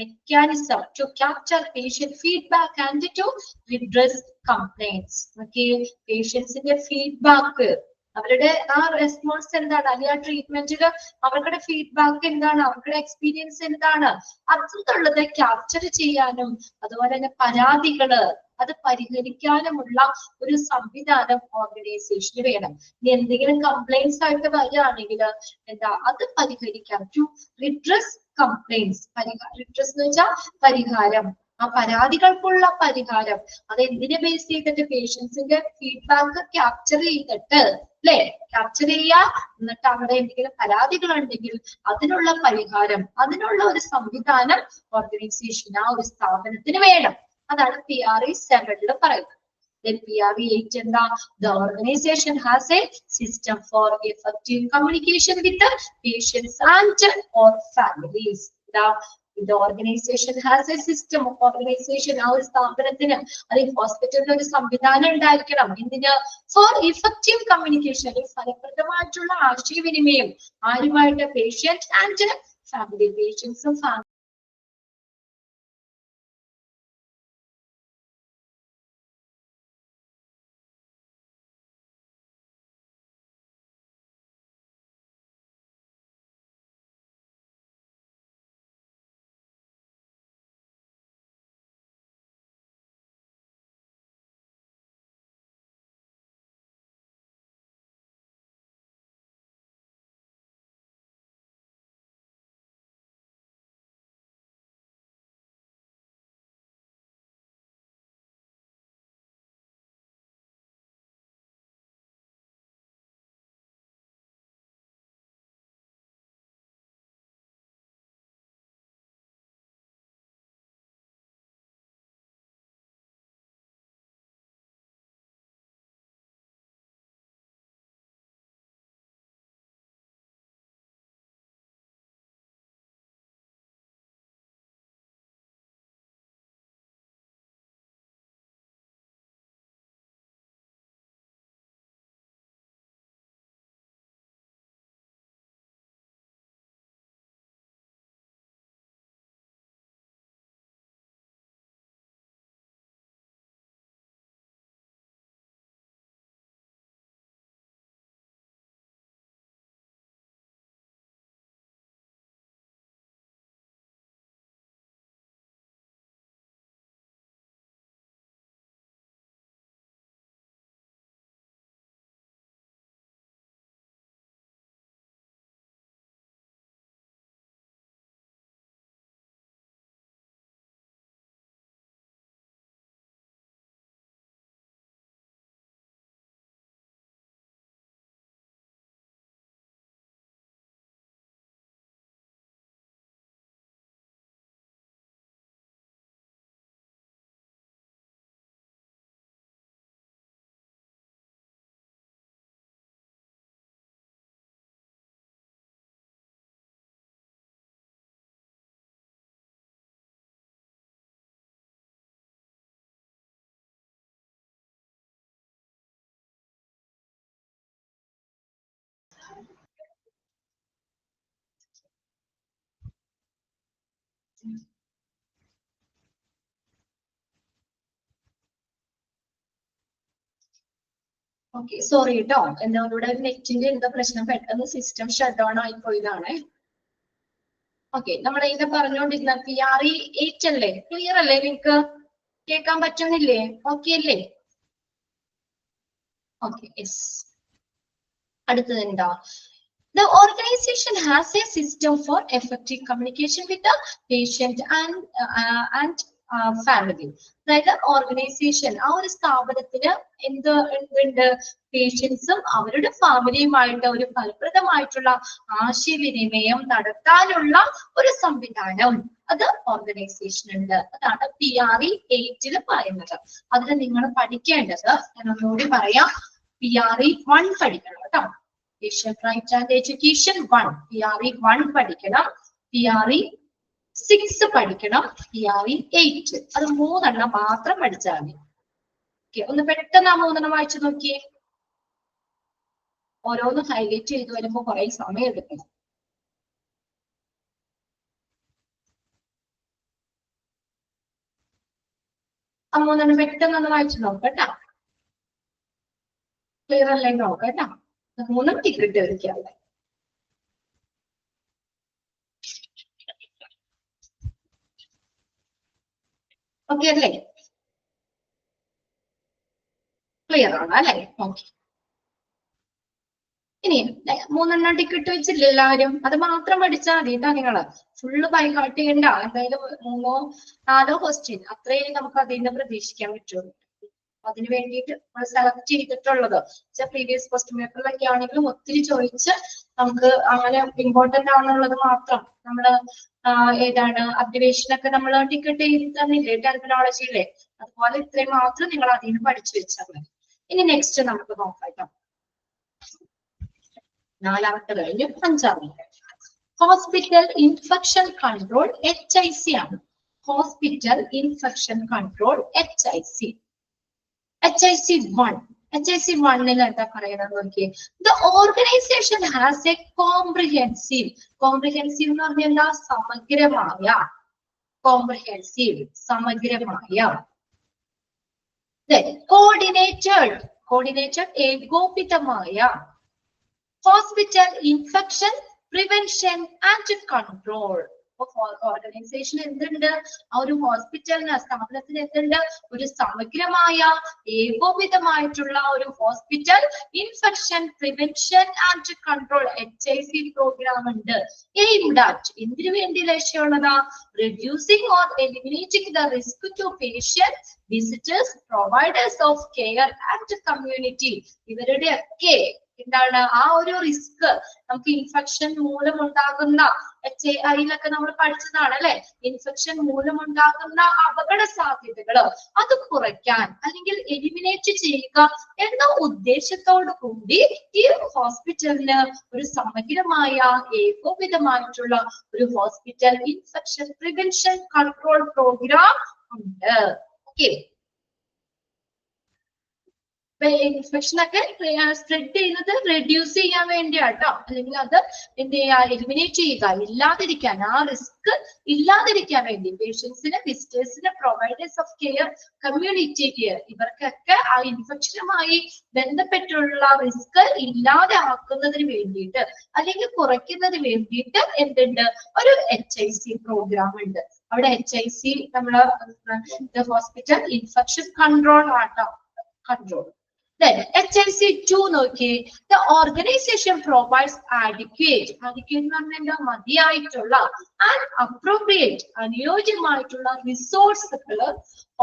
mechanism to capture patient feedback and to redress complaints. Okay, പേഷ്യൻസിന്റെ ഫീഡ്ബാക്ക്, അവരുടെ ആ റെസ്പോൺസ് എന്താണ്, അല്ലെങ്കിൽ ആ ട്രീറ്റ്മെന്റിൽ അവരുടെ ഫീഡ്ബാക്ക് എന്താണ്, അവരുടെ എക്സ്പീരിയൻസ് എന്താണ്, അതുള്ളത് ക്യാപ്ചർ ചെയ്യാനും അതുപോലെ തന്നെ പരാതികള് അത് പരിഹരിക്കാനുമുള്ള ഒരു സംവിധാനം ഓർഗനൈസേഷന് വേണം. ഇനി എന്തെങ്കിലും കംപ്ലൈന്റ്സ് ആയിട്ട് വരികയാണെങ്കിൽ അത് പരിഹരിക്കാം. ടു റിഡ്രസ് കംപ്ലൈന്റ്സ്, റിഡ്രസ് എന്ന് വെച്ചാൽ പരിഹാരം, ആ പരാതികൾക്കുള്ള പരിഹാരം. അത് എന്തിനെ ബേസ് ചെയ്തിട്ട്, പേഷ്യൻസിന്റെ ഫീഡ്ബാക്ക് ക്യാപ്ചർ ചെയ്തിട്ട് അല്ലെ, ക്യാപ്ചർ ചെയ്യുക, എന്നിട്ട് അവിടെ എന്തെങ്കിലും പരാതികൾ ഉണ്ടെങ്കിൽ അതിനുള്ള പരിഹാരം, അതിനുള്ള ഒരു സംവിധാനം ഓർഗനൈസേഷൻ, ആ ഒരു സ്ഥാപനത്തിന് വേണം. അതാണ് PRE7 പറയുന്നത്. Then PRE8 എന്താ, the organization has a system for effective communication with the patients and or families. The organization has a system. Organization, ആ ഒരു സ്ഥാപനത്തിന്, അത് ഹോസ്പിറ്റലിന് ഒരു സംവിധാനം ഉണ്ടായിരിക്കണം. എന്തിന്, ഫോർ ഇഫക്റ്റീവ് കമ്മ്യൂണിക്കേഷൻ, ഫലപ്രദമായിട്ടുള്ള ആശയവിനിമയം ആരുമായിട്ട്, പേഷ്യന്റ് ആൻഡ് ഫാമിലി, പേഷ്യൻസും ഫാമിലി. ഓക്കെ, സോറി കേട്ടോ, എന്താ ഇവിടെ നെറ്റിന്റെ എന്താ പ്രശ്നം, പെട്ടെന്ന് സിസ്റ്റം ഷട്ട് ഡൗൺ ആയി പോയതാണ്. ഓക്കെ, നമ്മൾ ഇത് പറഞ്ഞുകൊണ്ടിരുന്ന PRE8 അല്ലേ, ക്ലിയർ അല്ലേ, നിങ്ങൾക്ക് കേൾക്കാൻ പറ്റുന്നില്ലേ, ഓക്കെ അല്ലേ? Okay, yes. അടുത്തത് എന്താ, The organization has a system for effective communication with the patient and family. അതായത് ഓർഗനൈസേഷൻ ആ ഒരു സ്ഥാപനത്തിന് എന്തുണ്ട് പേഷ്യൻസും അവരുടെ ഫാമിലിയുമായിട്ട് ഒരു ഫലപ്രദമായിട്ടുള്ള ആശയവിനിമയം നടത്താനുള്ള ഒരു സംവിധാനം അത് ഓർഗനൈസേഷൻ ഉണ്ട്. അതാണ് PRE 8 പറയുന്നത്. അതിൽ നിങ്ങൾ പഠിക്കേണ്ടത് ഞാൻ ഒന്നുകൂടി പറയാം. PRE 1 പഠിക്കണം കേട്ടോ. Patient Right and Education 1, PRE 1 പഠിക്കണം, PRE 6 പഠിക്കണം, PRE 8. അത് 3 എണ്ണം മാത്രം പഠിച്ചാൽ മതി. ഓക്കെ, ഒന്ന് പെട്ടെന്ന് ആ 3 എണ്ണം വായിച്ചു നോക്കിയേ. ഓരോന്ന് ഹൈലൈറ്റ് ചെയ്ത് വരുമ്പോ കുറെ സമയം എടുക്കണം. ആ 3 എണ്ണം പെട്ടെന്ന് ഒന്ന് വായിച്ചു നോക്കട്ടോ. ക്ലിയർ അല്ലേ നോക്കട്ടോ. 3 ടിക്കറ്റ് വയ്ക്കാതെ. ഓക്കെ അല്ലേ? ക്ലിയർ ആണ് അല്ലേ? ഓക്കെ. ഇനി 3 എണ്ണം ടിക്കറ്റ് വെച്ചില്ല എല്ലാവരും, അത് മാത്രം പഠിച്ചാൽ മതി കേട്ടോ. നിങ്ങള് ഫുള്ള് ബൈ ഹാർട്ട് ചെയ്യണ്ട. എന്തായാലും 3 4 ക്വസ്റ്റ്യൻ അത്രയും നമുക്ക് അതിന് പ്രതീക്ഷിക്കാൻ പറ്റുള്ളൂ. അതിന് വേണ്ടിയിട്ട് നമ്മൾ സെലക്ട് ചെയ്തിട്ടുള്ളത് പ്രീവിയസ് ക്വസ്റ്റ്യൻ പേപ്പറിലൊക്കെ ആണെങ്കിലും ഒത്തിരി ചോദിച്ച് നമുക്ക് അങ്ങനെ ഇമ്പോർട്ടന്റ് ആണുള്ളത് മാത്രം നമ്മള് ഏതാണ് അബ്രിവേഷനൊക്കെ നമ്മൾ ടിക്കറ്റ് ചെയ്ത് തന്നില്ലേ ടെർമിനോളജിയിലെ, അതുപോലെ ഇത്രയും മാത്രം നിങ്ങൾ അതിന് പഠിച്ചു വെച്ചാൽ മതി. ഇനി നെക്സ്റ്റ് നമുക്ക് നോക്കാം. 4ാമത്തെ കഴിഞ്ഞു. 5ാമത്തെ ഹോസ്പിറ്റൽ ഇൻഫെക്ഷൻ കൺട്രോൾ HIC ആണ്. Hospital infection control HIC. HIC 1. HIC 1 എന്താ പറയുന്നത് നോക്കിയേ. The organization has a comprehensive എന്ന് പറഞ്ഞാൽ എന്താ? സമഗ്രമായ. Comprehensive സമഗ്രമായ. Coordinated ഏകോപിതമായ. Hospital infection prevention and control. Organisation എന്തുണ്ട്? ആ ഒരു ഹോസ്പിറ്റലിന് സ്ഥാപനത്തിന് എന്തുണ്ട്? ഒരു സമഗ്രമായ ഏകോപിതമായിട്ടുള്ള ഒരു hospital infection prevention and control HIC program ഉണ്ട്. എയിംഡ് അറ്റ് എന്തിനു വേണ്ടി ലക്ഷ്യമുള്ളതാ? Reducing or eliminating the risk to patients, visitors, providers of care and community. ഇവരുടെ ഒക്കെ എന്താണ് ആ ഒരു റിസ്ക് നമുക്ക് ഇൻഫെക്ഷൻ മൂലമുണ്ടാകുന്ന HAIലൊക്കെ നമ്മൾ പഠിച്ചതാണ് അല്ലെ. ഇൻഫെക്ഷൻ മൂലമുണ്ടാകുന്ന അപകട സാധ്യതകൾ അത് കുറയ്ക്കാൻ അല്ലെങ്കിൽ എലിമിനേറ്റ് ചെയ്യുക എന്ന ഉദ്ദേശത്തോടു കൂടി ഈ ഹോസ്പിറ്റലിന് ഒരു സമഗ്രമായ ഏകോപിതമായിട്ടുള്ള ഒരു hospital infection prevention control program ഉണ്ട്. ഓക്കെ, ഇൻഫെക്ഷൻ ഒക്കെ സ്പ്രെഡ് ചെയ്യുന്നത് റെഡ്യൂസ് ചെയ്യാൻ വേണ്ടിയാട്ടോ, അല്ലെങ്കിൽ അത് എന്ത് ചെയ്യുക? എലിമിനേറ്റ് ചെയ്യുക, ഇല്ലാതിരിക്കാൻ, ആ റിസ്ക് ഇല്ലാതിരിക്കാൻ വേണ്ടി പേഷ്യൻസിന്, വിസിറ്റേഴ്സിന്, പ്രൊവൈഡേഴ്സ് ഓഫ് കെയർ, കമ്മ്യൂണിറ്റിക്ക് ഇവർക്കൊക്കെ ആ ഇൻഫെക്ഷനുമായി ബന്ധപ്പെട്ടുള്ള റിസ്ക് ഇല്ലാതെ ആക്കുന്നതിന് വേണ്ടിയിട്ട് അല്ലെങ്കിൽ കുറയ്ക്കുന്നതിന് വേണ്ടിയിട്ട് എന്തുണ്ട്? ഒരു HIC പ്രോഗ്രാം ഉണ്ട്. അവിടെ HIC നമ്മള് ഹോസ്പിറ്റൽ ഇൻഫെക്ഷൻ കൺട്രോൾ ആട്ടോ, കൺട്രോൾ. Then HIC 2 നോക്കി. The organization provides adequate എന്ന് പറഞ്ഞാൽ മതിയായിട്ടുള്ള and appropriate അനുയോജ്യമായിട്ടുള്ള റിസോഴ്സുകൾ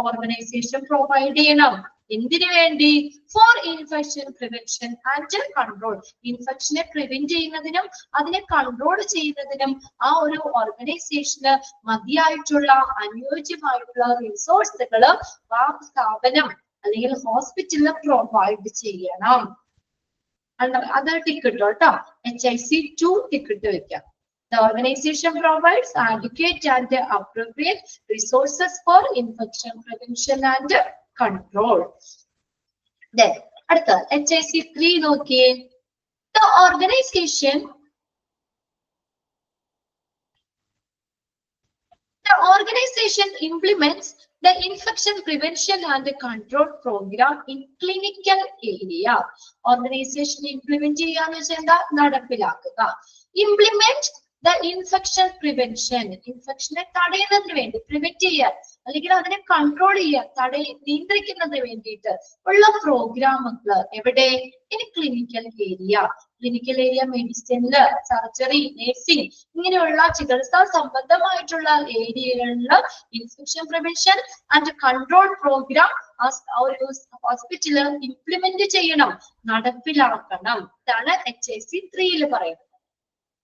ഓർഗനൈസേഷൻ പ്രൊവൈഡ് ചെയ്യണം. എന്തിനു വേണ്ടി? For infection prevention and control. ഇൻഫെക്ഷനെ പ്രിവെന്റ് ചെയ്യുന്നതിനും അതിനെ കൺട്രോൾ ചെയ്യുന്നതിനും ആ ഒരു ഓർഗനൈസേഷന് മതിയായിട്ടുള്ള അനുയോജ്യമായിട്ടുള്ള റിസോഴ്സുകൾ ആ സ്ഥാപനം അല്ലെങ്കിൽ ഹോസ്പിറ്റലിൽ പ്രൊവൈഡ് ചെയ്യണം. അത് ടിക്കറ്റ് കേട്ടോ. HIC 2 ടിക്കറ്റ് വെക്കാം. The organization provides adequate and appropriate resources for infection prevention and control. Then അടുത്ത HIC 3 നോക്കിയേ. The organization implements the infection prevention and control program in clinical area. Organization implement ചെയ്യാന്ന് വെച്ചാൽ എന്താ? നടപ്പിലാക്കുക. Implement the infection prevention. ഇൻഫെക്ഷനെ തടയുന്നതിന് വേണ്ടി, prevent ചെയ്യാൻ, അല്ലെങ്കിൽ അതിനെ കൺട്രോൾ ചെയ്യാൻ നിയന്ത്രിക്കുന്നതിന് വേണ്ടിയിട്ട് ഉള്ള പ്രോഗ്രാമുകൾ എവിടെ? In clinical area. Clinical area മെഡിസിനില്, സർജറി, നഴ്സിംഗ് ഇങ്ങനെയുള്ള ചികിത്സാ സംബന്ധമായിട്ടുള്ള ഏരിയകളിൽ infection prevention and control program ഒരു ഹോസ്പിറ്റല് ഇംപ്ലിമെന്റ് ചെയ്യണം, നടപ്പിലാക്കണം. ഇതാണ് HIC3 പറയുന്നത്.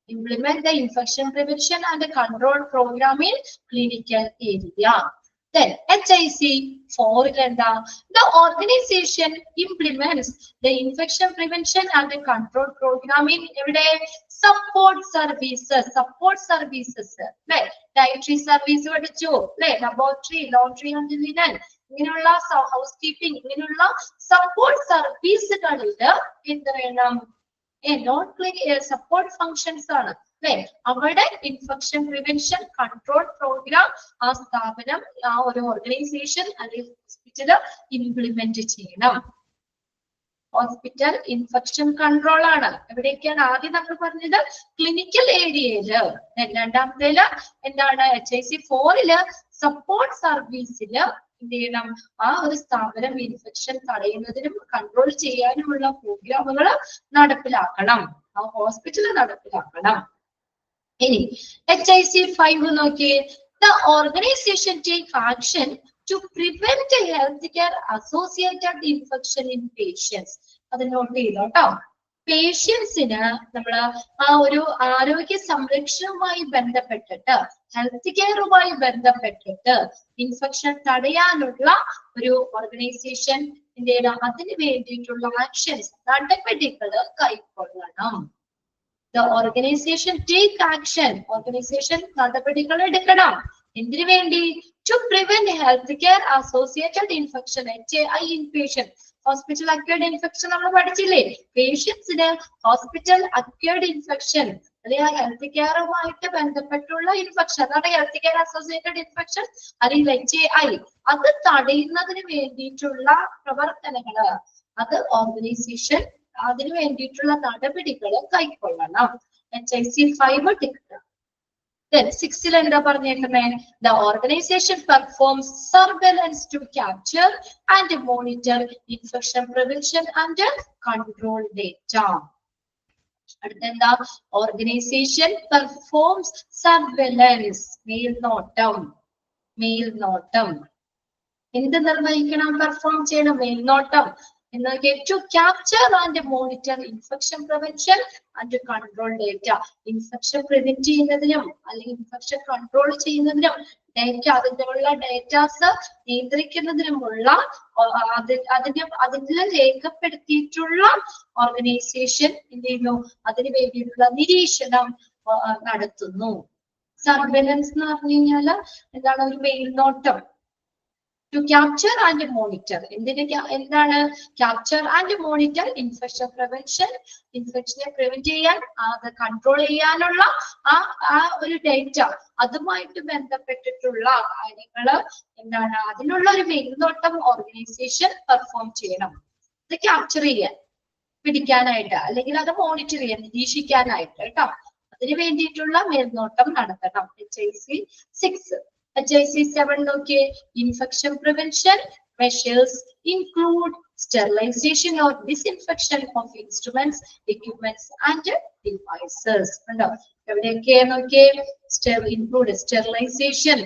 Implement the infection prevention and control program in clinical area. Then HIC4 the organization implements the infection prevention and control program in everyday support services. Right? Dietary service, laboratory, laundry and linen, housekeeping, support service support functions ആണ് അല്ലെ. അവിടെ infection prevention control programme ആ സ്ഥാപനം, ആ ഒരു organisation അല്ലെങ്കിൽ hospital implement ചെയ്യണം. Hospital infection control ആണ്. എവിടെയൊക്കെയാണ്? ആദ്യം നമ്മൾ പറഞ്ഞത് ക്ലിനിക്കൽ ഏരിയയില്, രണ്ടാമത്തേല് എന്താണ്? HIC4 സപ്പോർട്ട് സർവീസില് എന്ത് ചെയ്യണം? ആ ഒരു സ്ഥാപനം ഇൻഫെക്ഷൻ തടയുന്നതിനും കൺട്രോൾ ചെയ്യാനുമുള്ള പ്രോഗ്രാമുകൾ നടപ്പിലാക്കണം, ആ ഹോസ്പിറ്റല് നടപ്പിലാക്കണം. ഇനി HIC5 നോക്കിയേ. The organization take action to prevent healthcare associated infection in patients. അത് നോട്ട് ചെയ്തോ കേട്ടോ. പേഷ്യൻസിന് നമ്മൾ ആ ഒരു ആരോഗ്യ സംരക്ഷണവുമായി ബന്ധപ്പെട്ടിട്ട്, ഹെൽത്ത് കെയറുമായി ബന്ധപ്പെട്ടിട്ട് ഇൻഫെക്ഷൻ തടയാനുള്ള ഒരു ഓർഗനൈസേഷൻ എന്ത് ചെയ്യണം? അതിന് വേണ്ടിയിട്ടുള്ള ആക്ഷൻസ്, നടപടികൾ കൈക്കൊള്ളണം. The organization take action. Organisation നടപടികൾ എടുക്കണം. എന്തിനു വേണ്ടി? To prevent healthcare associated infection, HAI in patient. Hospital acquired infection നമ്മൾ പഠിച്ചില്ലേ? പേഷ്യൻസിന് ഹോസ്പിറ്റൽ അക്വേർഡ് ഇൻഫെക്ഷൻ അല്ലെങ്കിൽ ഹെൽത്ത് കെയറുമായിട്ട് ബന്ധപ്പെട്ടുള്ള ഇൻഫെക്ഷൻ, അതാണ് ഹെൽത്ത് കെയർ അസോസിയേറ്റഡ് ഇൻഫെക്ഷൻ അല്ലെങ്കിൽ HAI. അത് തടയുന്നതിന് വേണ്ടിയിട്ടുള്ള പ്രവർത്തനങ്ങള്, അത് ഓർഗനൈസേഷൻ അതിനു വേണ്ടിയിട്ടുള്ള നടപടികൾ കൈക്കൊള്ളണം. HIC5 tick. Then 6 എന്താ പറഞ്ഞേക്കുന്നത്? The organization performs surveillance to capture and monitor infection prevention and control data. അടുത്തെന്താ? ഓർഗനൈസേഷൻ പെർഫോംസ് സർവെലൻസ്, മേൽനോട്ടം. എന്ത് നിർവഹിക്കണം? പെർഫോം ചെയ്യണം, മേൽനോട്ടം. To capture and monitor infection prevention and control data. Infection prevent ചെയ്യുന്നതിനും അല്ലെങ്കിൽ ഇൻഫെക്ഷൻ കൺട്രോൾ ചെയ്യുന്നതിനും അതിനുള്ള ഡേറ്റാസ് നിയന്ത്രിക്കുന്നതിനുമുള്ള അതിൽ രേഖപ്പെടുത്തിയിട്ടുള്ള ഓർഗനൈസേഷൻ എന്ത് ചെയ്യുന്നു? അതിനു വേണ്ടിയിട്ടുള്ള നിരീക്ഷണം നടത്തുന്നു. സർവെലൻസ് എന്ന് പറഞ്ഞു കഴിഞ്ഞാല് എന്താണ്? ഒരു മേൽനോട്ടം. To capture and monitor. എന്താണ്? Capture and monitor infection prevention. ഇൻഫെക്ഷനെ പ്രിവെന്റ് ചെയ്യാൻ, അത് കൺട്രോൾ ചെയ്യാനുള്ള ആ ഒരു ഡേറ്റ, അതുമായിട്ട് ബന്ധപ്പെട്ടിട്ടുള്ള കാര്യങ്ങള് എന്താണ്? അതിനുള്ള ഒരു മേൽനോട്ടം ഓർഗനൈസേഷൻ പെർഫോം ചെയ്യണം. അത് ക്യാപ്ചർ ചെയ്യാൻ, പിടിക്കാനായിട്ട്, അല്ലെങ്കിൽ അത് മോണിറ്റർ ചെയ്യാൻ, നിരീക്ഷിക്കാനായിട്ട് കേട്ടോ. അതിനു വേണ്ടിയിട്ടുള്ള മേൽനോട്ടം നടത്തണം. HIC6. HIC7 നോക്കിയേ. Infection prevention measures include sterilization or disinfection of instruments, equipments and devices. കണ്ടോ? എവിടെയൊക്കെയാ നോക്കിയേ? include sterilization.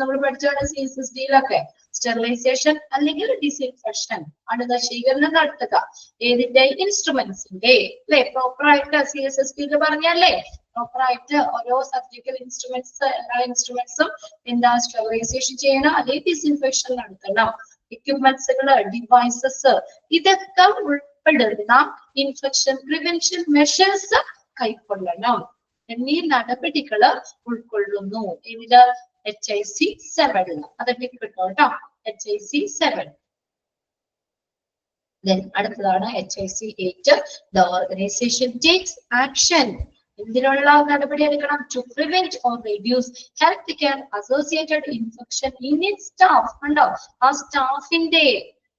നമ്മൾ പഠിച്ചാണ് CSSD-ലൊക്കെ. സ്റ്റെറിലൈസേഷൻ അല്ലെങ്കിൽ ഡിസിൻഫെക്ഷൻ, അണുനശീകരണം നടത്തുക. ഏതിന്റെ? ഇൻസ്ട്രുമെന്റ്സിന്റെ, അല്ലെ? പ്രോപ്പർ ആയിട്ട് CSSD പറഞ്ഞല്ലേ, പ്രോപ്പർ ആയിട്ട് ഓരോ സർജിക്കൽ ഇൻസ്ട്രുമെന്റ്സ്, എല്ലാ ഇൻസ്ട്രുമെന്റ്സും എന്താ? സ്റ്റെറിലൈസേഷൻ ചെയ്യണം അല്ലെങ്കിൽ ഡിസിൻഫെക്ഷൻ നടത്തണം. എക്യുപ്മെന്റ്സുകള്, ഡിവൈസസ്, ഇതൊക്കെ ഉൾപ്പെടുന്ന ഇൻഫെക്ഷൻ പ്രിവെൻഷൻ മെഷേഴ്സ് കൈക്കൊള്ളണം എന്നീ നടപടികള് ഉൾക്കൊള്ളുന്നു. ഇതില് HIC7 അത് ടിക്ക് കിട്ടോ കേട്ടോ. HIC7. Then അടുത്തതാണ് HIC8. The organization takes action. എന്തിനുള്ള നടപടി എടുക്കണം? To prevent or reduce healthcare associated infection in its staff. കണ്ടോ? ആ സ്റ്റാഫിന്റെ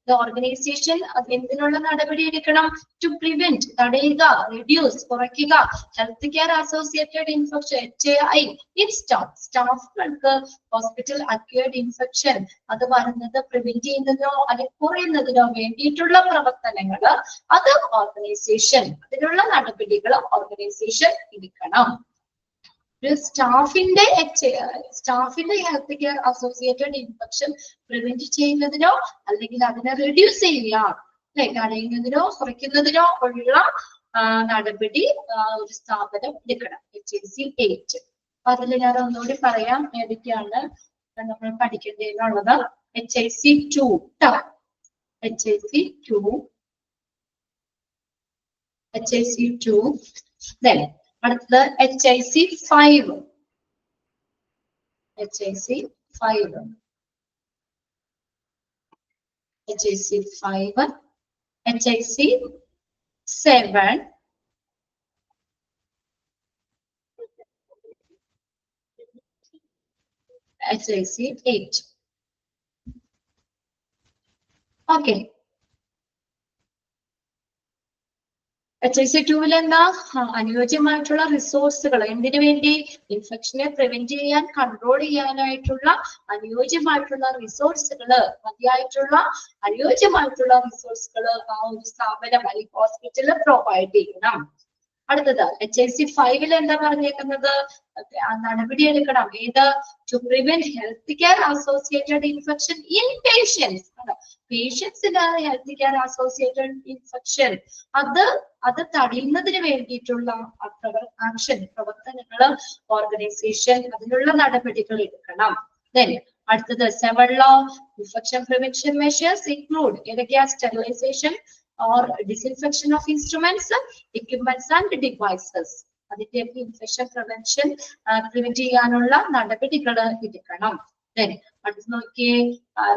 The organization എന്തിനുള്ള നടപടി എടുക്കണം? To prevent, തടയുക, reduce, കുറയ്ക്കുക health care associated infection HAI in staff. സ്റ്റാഫുകൾക്ക് hospital acquired infection അത് വരുന്നത് പ്രിവെന്റ് ചെയ്യുന്നതിനോ അല്ലെങ്കിൽ കുറയുന്നതിനോ വേണ്ടിയിട്ടുള്ള പ്രവർത്തനങ്ങൾ അത് ഓർഗനൈസേഷൻ അതിനുള്ള നടപടികൾ ഓർഗനൈസേഷൻ എടുക്കണം. സ്റ്റാഫിന്റെ health care associated infection prevent ചെയ്യുന്നതിനോ അല്ലെങ്കിൽ അതിനെ റെഡ്യൂസ് ചെയ്യുക അല്ലെ തടയുന്നതിനോ കുറയ്ക്കുന്നതിനോ ഉള്ള നടപടി ഒരു സ്ഥാപനം എടുക്കണം. HAC 8. അതിൽ ഞാൻ ഒന്നുകൂടി പറയാം ഏതൊക്കെയാണ് നമ്മൾ പഠിക്കേണ്ടതെന്നുള്ളത്. HAC 2 HAC 2 then അടുത്തത് HAC 5 HAC 5 HAC 7 HAC 8. Okay. HAC 2 എന്താ? അനുയോജ്യമായിട്ടുള്ള റിസോഴ്സുകൾ എന്തിനു വേണ്ടി? ഇൻഫെക്ഷനെ പ്രിവെന്റ് ചെയ്യാൻ കൺട്രോൾ ചെയ്യാനായിട്ടുള്ള അനുയോജ്യമായിട്ടുള്ള റിസോഴ്സുകള് മതിയായിട്ടുള്ള അനുയോജ്യമായിട്ടുള്ള റിസോഴ്സുകള് ആ ഒരു സ്ഥാപനം അല്ലെങ്കിൽ ഹോസ്പിറ്റല് പ്രൊവൈഡ് ചെയ്യണം. അടുത്തത് HAC 5 എന്താ പറഞ്ഞേക്കുന്നത്? നടപടി എടുക്കണം. ഏത്? To prevent health care associated infection in patients. പേഷ്യൻസിന് ഹെൽത്ത് കെയർ അസോസിയേറ്റഡ് ഇൻഫെക്ഷൻ അത് തടയുന്നതിന് വേണ്ടിയിട്ടുള്ള പ്രവർത്തനങ്ങൾ ഓർഗനൈസേഷൻ അതിനുള്ള നടപടികൾ എടുക്കണം. അടുത്തത് 7 law infection prevention measures include ഏതൊക്കെയാ? sterilization or disinfection of instruments, equipments and devices. അതിന്റെ ഇൻഫെക്ഷൻ പ്രിവെന്റ് ചെയ്യാനുള്ള നടപടികൾ എടുക്കണം. അടുത്ത് നോക്കിയേ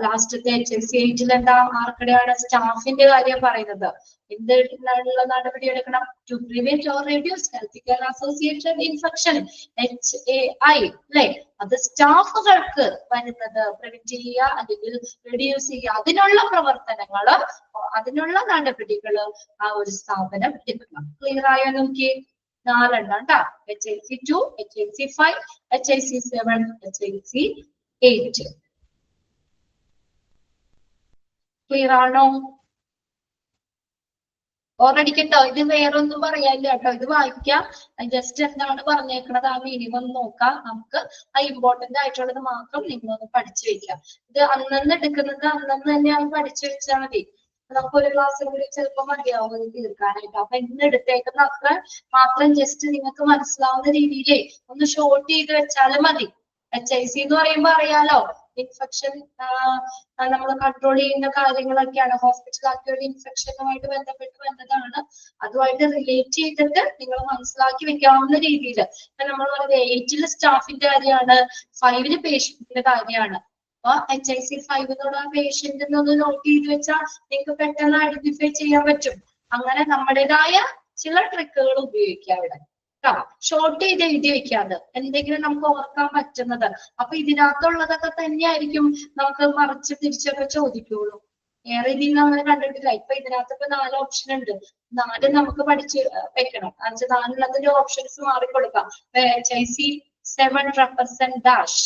ലാസ്റ്റത്തെ HAC 8 എന്താ? ആർക്കടെയാണ്? സ്റ്റാഫിന്റെ കാര്യം പറയുന്നത്. എന്തിനുള്ള നടപടി എടുക്കണം? To prevent or reduce health care associated infection HAI അല്ലെ അത് സ്റ്റാഫുകൾക്ക് വരുന്നത് പ്രിവെന്റ് ചെയ്യുക അല്ലെങ്കിൽ റെഡ്യൂസ് ചെയ്യുക അതിനുള്ള പ്രവർത്തനങ്ങള് അതിനുള്ള നടപടികള് ആ ഒരു സ്ഥാപനം എടുക്കണം. ക്ലിയർ ആയോ? നോക്കിയേ 4 എണ്ണം ട്ടാ. HAC 2 HAC 5 HAC 7 HAC 8. Clear ആണോ? ഓർമ്മടിക്കട്ടോ. ഇത് വേറൊന്നും പറയാനില്ല കേട്ടോ. ഇത് വായിക്കാം. ജസ്റ്റ് എന്താണ് പറഞ്ഞേക്കണത് ആ മിനിമം നോക്കാം. നമുക്ക് ആ ഇമ്പോർട്ടന്റ് ആയിട്ടുള്ളത് മാത്രം നിങ്ങളൊന്ന് പഠിച്ചു വെക്കാം. ഇത് അന്നന്ന് എടുക്കുന്നത് അന്നന്ന് തന്നെയാണ് പഠിച്ചു വെച്ചാൽ മതി. നമുക്കൊരു ക്ലാസ് കൂടി ചിലപ്പോൾ മതിയാവും ഇത് തീർക്കാനായിട്ട്. അപ്പൊ ഇന്ന് എടുത്തേക്കുന്ന അത്ര മാത്രം ജസ്റ്റ് നിങ്ങൾക്ക് മനസ്സിലാവുന്ന രീതിയിലേ ഒന്ന് ഷോർട്ട് ചെയ്ത് വെച്ചാലും മതി. HIC എന്ന് പറയുമ്പോ അറിയാലോ ഇൻഫെക്ഷൻ നമ്മൾ കൺട്രോൾ ചെയ്യുന്ന കാര്യങ്ങളൊക്കെയാണ്. ഹോസ്പിറ്റൽ അക്യൂർഡ് ഇൻഫെക്ഷനുമായിട്ട് ബന്ധപ്പെട്ട് വന്നതാണ്. അതുമായിട്ട് റിലേറ്റ് ചെയ്തിട്ട് നിങ്ങൾ മനസ്സിലാക്കി വെക്കാവുന്ന രീതിയിൽ നമ്മൾ പറഞ്ഞത് 8 സ്റ്റാഫിന്റെ കാര്യമാണ്, 5 പേഷ്യന്റിന്റെ കാര്യമാണ്. അപ്പൊ HIC 5 എന്നുള്ള പേഷ്യന്റ് ഒന്ന് നോട്ട് ചെയ്ത് വെച്ചാൽ നിങ്ങൾക്ക് പെട്ടെന്ന് ഐഡന്റിഫൈ ചെയ്യാൻ പറ്റും. അങ്ങനെ നമ്മുടേതായ ചില ട്രിക്കുകൾ ഉപയോഗിക്കാം അവിടെ. ഷോർട്ട് ചെയ്ത് എഴുതി വെക്കാതെ എന്തെങ്കിലും നമുക്ക് ഓർക്കാൻ പറ്റുന്നത്. അപ്പൊ ഇതിനകത്തുള്ളതൊക്കെ തന്നെയായിരിക്കും നമുക്ക് മറിച്ച് തിരിച്ചൊക്കെ ചോദിക്കുള്ളൂ. വേറെ ഇതിൽ നമ്മൾ കണ്ടിട്ടില്ല. ഇപ്പൊ ഇതിനകത്തൊക്കെ 4 ഓപ്ഷൻ ഉണ്ട്. 4 നമുക്ക് പഠിച്ച് വെക്കണം. 4 options മാറിക്കൊടുക്കാം. HIC 7 represent dash.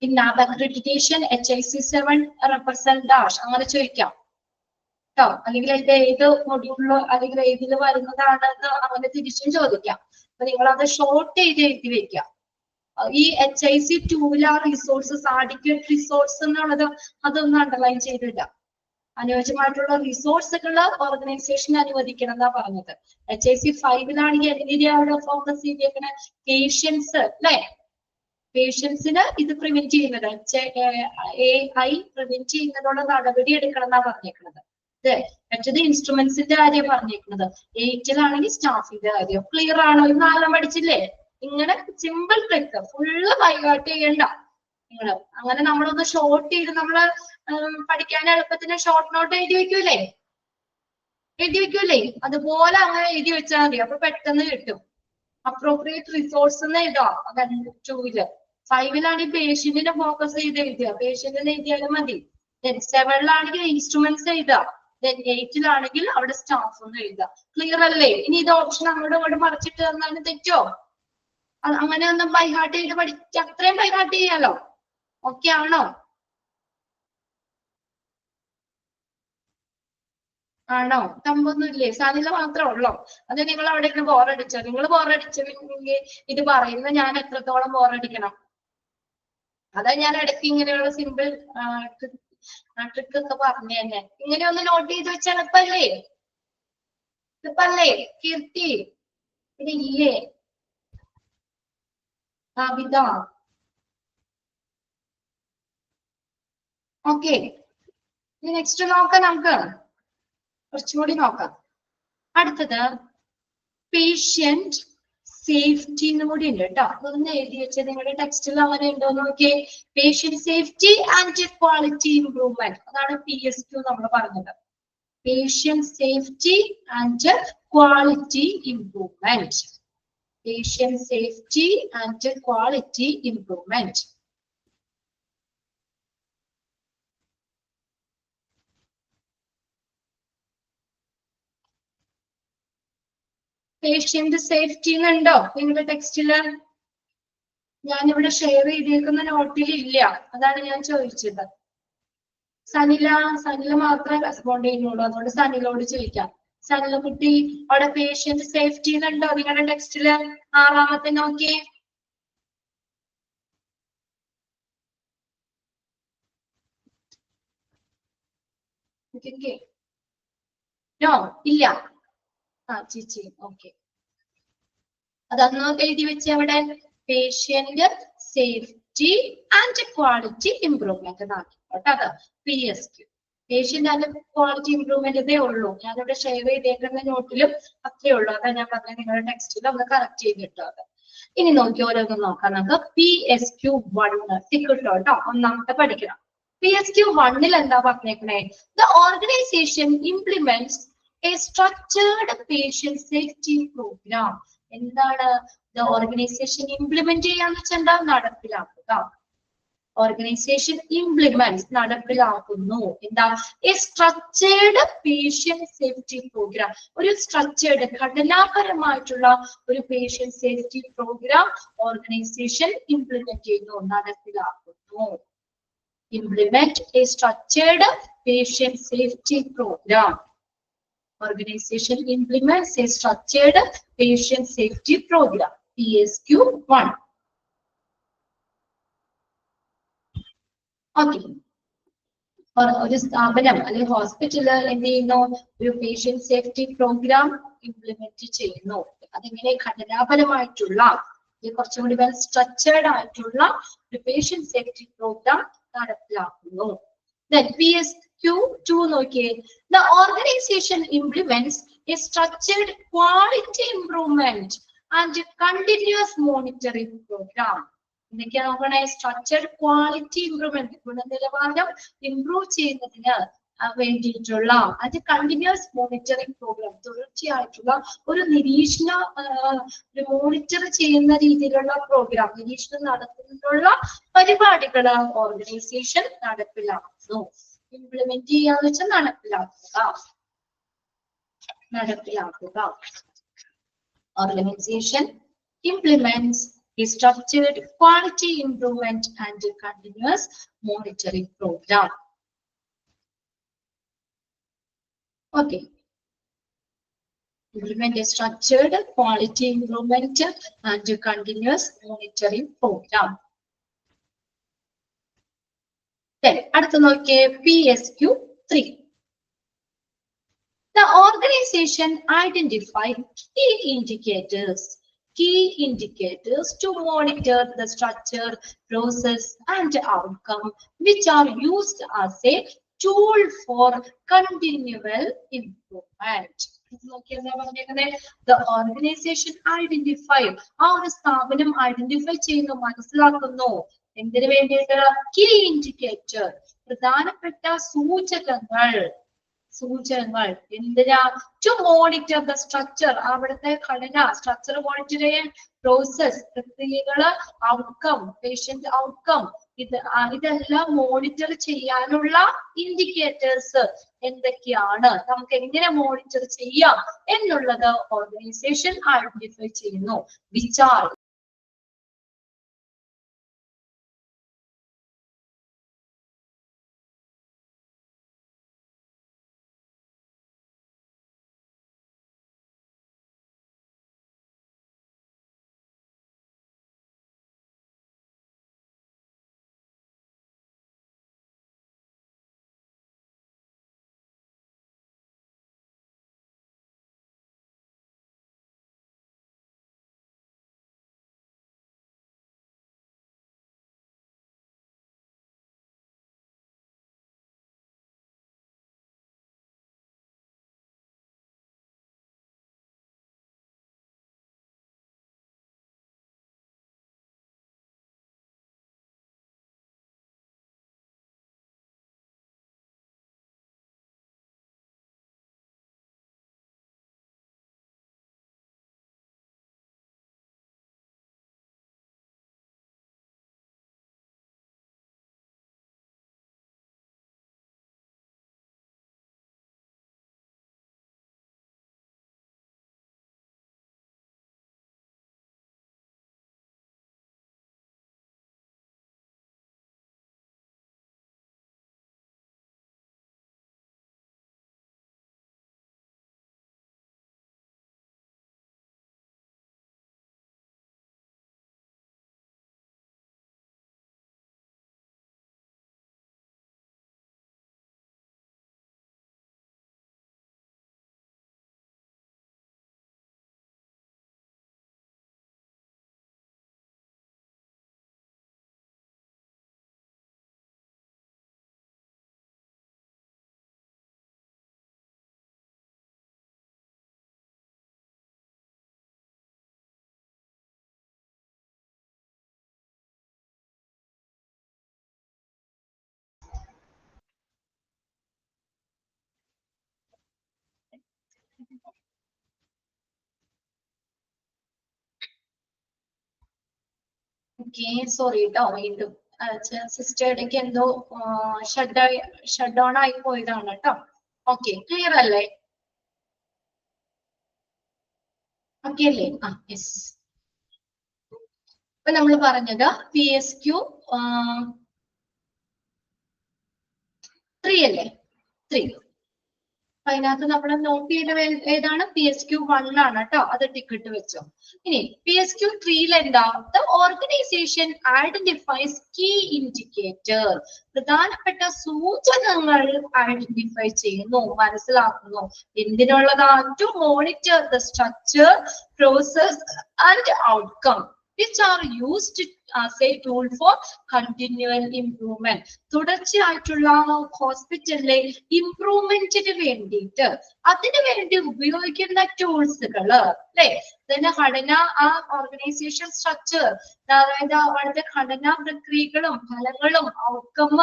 In NAB accreditation HIC 7 represent dash അങ്ങനെ ചോദിക്കാം ട്ടോ. അല്ലെങ്കിൽ അതിന്റെ ഏത് മൊഡ്യൂളിലോ അല്ലെങ്കിൽ ഏതിൽ വരുന്നതാണെന്ന് അങ്ങനെ തിരിച്ചും ചോദിക്കാം. അപ്പൊ നിങ്ങൾ അത് ഷോർട്ട് ചെയ്ത് എഴുതി വെക്കാം. ഈ HIC 2 ആ റിസോഴ്സസ് ആഡിക്വേറ്റ് റിസോഴ്സ് എന്നുള്ളത് അതൊന്നും അണ്ടർലൈൻ ചെയ്തില്ല. അനുയോജ്യമായിട്ടുള്ള റിസോഴ്സുകൾ ഓർഗനൈസേഷൻ അനുവദിക്കണം എന്നാ പറഞ്ഞത്. HIC 5 എങ്ങനെയാണ് ഫോക്കസ് ചെയ്തേക്കണ? പേഷ്യൻസ് അല്ലെ? പേഷ്യൻസിന് ഇത് പ്രിവെന്റ് ചെയ്യുന്നത് HAI പ്രിവെന്റ് ചെയ്യുന്നതിനുള്ള നടപടി എടുക്കണം എന്നാ പറഞ്ഞേക്കുന്നത്. മറ്റത് ഇൻസ്ട്രുമെന്റ്സിന്റെ കാര്യം പറഞ്ഞേക്കുന്നത്. 8 സ്റ്റാഫിന്റെ കാര്യം. ക്ലിയർ ആണോ? ഇന്ന് 4 പഠിച്ചില്ലേ? ഇങ്ങനെ സിമ്പിൾ ട്രിക്ക് ഫുള്ള് ബൈഹാർട്ട് ചെയ്യണ്ട നിങ്ങള്. അങ്ങനെ നമ്മളൊന്ന് ഷോർട്ട് ചെയ്ത് നമ്മള് പഠിക്കാൻ എളുപ്പത്തിന് ഷോർട്ട് നോട്ട് എഴുതി വെക്കൂലേ? അതുപോലെ അങ്ങനെ എഴുതി വെച്ചാൽ മതി. അപ്പൊ പെട്ടെന്ന് കിട്ടും. അപ്രോപ്രിയേറ്റ് റിസോഴ്സ് എന്ന് എഴുതാം. 2 5 പേഷ്യന്റിനെ ഫോക്കസ് ചെയ്ത് എഴുതുക. പേഷ്യന്റിനെ എഴുതിയാലും മതി. Then 7-ലാണെങ്കിൽ ഇൻസ്ട്രുമെന്റ്സ് എഴുതാം. Then 8-ലാണെങ്കിൽ അവിടെ സ്റ്റാഫ് ഒന്ന് എഴുതാം. ക്ലിയർ അല്ലേ? ഇനി ഇത് ഓപ്ഷൻ അങ്ങോട്ടും ഇങ്ങോട്ടും മറിച്ചിട്ട് തന്നാലും തെറ്റോ? അങ്ങനെ ഒന്നും ബൈഹാർട്ട് ചെയ്ത് പഠിച്ച അത്രയും ബൈഹാർട്ട് ചെയ്യാലോ. ഓക്കെ ആണോ? ആണോ? തമ്പൊന്നുമില്ലേ? സാധ്യത മാത്രമേ ഉള്ളോ? അത് നിങ്ങൾ അവിടെ ബോറടിച്ചോ? നിങ്ങൾ ബോറടിച്ചെങ്കിൽ ഇത് പറയുന്നത് ഞാൻ എത്രത്തോളം ബോറടിക്കണം? അതാ ഞാൻ ഇടയ്ക്ക് ഇങ്ങനെയുള്ള സിമ്പിൾ ട്രിക്ക് ഒക്കെ പറഞ്ഞു തന്നെ. ഇങ്ങനെ ഒന്ന് നോട്ട് ചെയ്ത് വെച്ചാൽ എളുപ്പല്ലേ? എളുപ്പല്ലേ കീർത്തി? പിന്നെ ഇല്ലേ കവിത? ഓക്കെ, ഇനി നെക്സ്റ്റ് നോക്കാം. നമുക്ക് കുറച്ചുകൂടി നോക്കാം. അടുത്തത് പേഷ്യന്റ് സേഫ്റ്റി എന്ന് കൂടി ഉണ്ട് കേട്ടോ. അതൊന്ന് എഴുതി വെച്ചത് നിങ്ങളുടെ ടെക്സ്റ്റിൽ അങ്ങനെ ഉണ്ടോ നോക്കിയേ. Patient safety and quality improvement, അതാണ് PSQ നമ്മൾ പറഞ്ഞത്. Patient safety and quality improvement. Patient safety and quality improvement. Patient safety എന്നുണ്ടോ നിങ്ങളുടെ ടെക്സ്റ്റില്? ഞാനിവിടെ ഷെയർ ചെയ്തേക്കുന്ന നോട്ടിൽ ഇല്ല, അതാണ് ഞാൻ ചോദിച്ചത്. സനില മാത്രമേ റെസ്പോണ്ട് ചെയ്യുന്നുള്ളൂ, അതുകൊണ്ട് സനിലോട് ചോദിക്കാം. സനില കുട്ടി, അവിടെ പേഷ്യന്റ് സേഫ്റ്റി എന്നുണ്ടോ നിങ്ങളുടെ ടെക്സ്റ്റില്? 6-ാമത്തെ നോക്കിയേ. നോ ഇല്ല. ചേച്ചി ഓക്കെ, അതൊന്ന് എഴുതി വെച്ച് അവിടെ. Patient safety and quality improvement എന്നാക്കിക്കോട്ടെ. അത് PSQ. Patient and quality improvement ഇതേ ഉള്ളൂ. ഞാനിവിടെ ഷെയർ ചെയ്തേക്കുന്ന നോട്ടിലും അത്രേ ഉള്ളൂ. അതാ ഞാൻ പറഞ്ഞത് നിങ്ങളുടെ ടെക്സ്റ്റിൽ ഒന്ന് കറക്റ്റ് ചെയ്തിട്ടോ. അത് ഇനി നോക്കി ഓരോന്നും നോക്കാം നമുക്ക്. PSQ1 ടിക്കിട്ടോ കേട്ടോ. ഒന്നാമത്തെ പഠിക്കണം. PSQ1-ൽ എന്താ പറഞ്ഞേക്കണേ? The organisation implements a structured patient safety program. എന്താണ് the organization implement ചെയ്യാന്ന് വെച്ചാൽ എന്താ? നടപ്പിലാക്കുക. ഓർഗനൈസേഷൻ ഇംപ്ലിമെന്റ്സ് നടപ്പിലാക്കുന്നു. എന്താ? a structured patient safety program. ഒരു സ്ട്രക്ചേർഡ് ഘടനാപരമായിട്ടുള്ള ഒരു patient safety programme organisation implement ചെയ്യുന്നു, നടപ്പിലാക്കുന്നു. Implement a structured patient safety program. Organization implements a structured patient safety program. PSQ1. Okay. ഒരു സ്ഥാപനം അല്ലെങ്കിൽ ഹോസ്പിറ്റല് എന്ത് ചെയ്യുന്നു? ഒരു പേഷ്യന്റ് സേഫ്റ്റി പ്രോഗ്രാം ഇംപ്ലിമെന്റ് ചെയ്യുന്നു. അതെങ്ങനെ? ഘടനാപരമായിട്ടുള്ള കുറച്ചും കൂടി വെൽ സ്ട്രക്ചേർഡ് ആയിട്ടുള്ള ഒരു പേഷ്യന്റ് സേഫ്റ്റി പ്രോഗ്രാം നടപ്പിലാക്കുന്നു. Then PSQ2 നോക്കിയേ. The organization implements a structured quality improvement and continuous monitoring program. എന്തൊക്കെയാ നോക്കണേ? സ്ട്രക്ചേർഡ് ക്വാളിറ്റി ഇംപ്രൂവ്മെന്റ്, ഗുണനിലവാരം ഇംപ്രൂവ് ചെയ്യുന്നതിന് വേണ്ടിയിട്ടുള്ള അത് കണ്ടിന്യൂസ് മോണിറ്ററിംഗ് പ്രോഗ്രാം, തുടർച്ചയായിട്ടുള്ള ഒരു നിരീക്ഷണ മോണിറ്റർ ചെയ്യുന്ന രീതിയിലുള്ള പ്രോഗ്രാം, നിരീക്ഷണം നടത്തുന്നതിനുള്ള പരിപാടികൾ ഓർഗനൈസേഷൻ നടപ്പിലാക്കുന്നു. ഇംപ്ലിമെന്റ് ചെയ്യാന്ന് വെച്ചാൽ നടപ്പിലാക്കുക. Organisation implements a structured quality improvement and continuous monitoring program. Okay. Implement a structured quality improvement and continuous monitoring program. Then, അടുത്ത നോക്കിയേ PSQ3. The organization identified key indicators to monitor the structure, process, and outcome, which are used as a tool for continual improvement. The organization identified, ആ ഒരു സ്ഥാപനം identify ചെയ്യുന്നു, മനസ്സിലാക്കുന്നു. എന്തിനു വേണ്ടിയിട്ട്? Key indicator, പ്രധാനപ്പെട്ട സൂചകങ്ങൾ എന്തിനാ? ടു മോണിറ്റർ ദ സ്ട്രക്ചർ, അവിടുത്തെ ഘടന, സ്ട്രക്ചർ മോണിറ്റർ ചെയ്യാൻ, പ്രോസസ് പ്രക്രിയകള്, ഔട്ട്കം പേഷ്യന്റ് ഔട്ട്കം, ഇതെല്ലാം മോണിറ്റർ ചെയ്യാനുള്ള ഇൻഡിക്കേറ്റേഴ്സ് എന്തൊക്കെയാണ്, നമുക്ക് എങ്ങനെ മോണിറ്റർ ചെയ്യാം എന്നുള്ളത് ഓർഗനൈസേഷൻ ഐഡന്റിഫൈ ചെയ്യുന്നു. വിച്ച് ആർ സോറി കേട്ടോ, വീണ്ടും സിസ്റ്ററുടെക്ക് എന്തോ ഷട്ട് ഡൗൺ ആയി പോയതാണ് കേട്ടോ. ഓക്കെ, ക്ലിയർ അല്ലേ? ഓക്കെ അല്ലേ? യെസ്. ഇപ്പൊ നമ്മൾ പറഞ്ഞത് PSQ 3 അല്ലേ? 3. അതിനകത്ത് നമ്മൾ നോട്ട് ചെയ്ത ഏതാണ്? PSQ 1 ആണ് കേട്ടോ. അത് ടിക്കറ്റ് വെച്ചോ. ഇനി PSQ 3 എന്താ? The organisation identifies key indicator. പ്രധാനപ്പെട്ട സൂചകങ്ങൾ ഐഡന്റിഫൈ ചെയ്യുന്നു, മനസ്സിലാക്കുന്നു. എന്തിനുള്ളതാ? To monitor the structure, process and outcome which are used as a tool for continual improvement. തുടർച്ചയായിട്ടുള്ള ഹോസ്പിറ്റലിലെ ഇംപ്രൂവ്മെന്റിന് വേണ്ടിയിട്ട് അതിനു വേണ്ടി ഉപയോഗിക്കുന്ന ടൂൾസുകള് അല്ലെ? അതിന്റെ ഘടന, ആ ഓർഗനൈസേഷൻ സ്ട്രക്ചർ, അതായത് അവിടുത്തെ ഘടനാ പ്രക്രിയകളും ഫലങ്ങളും ഔട്ട്കം,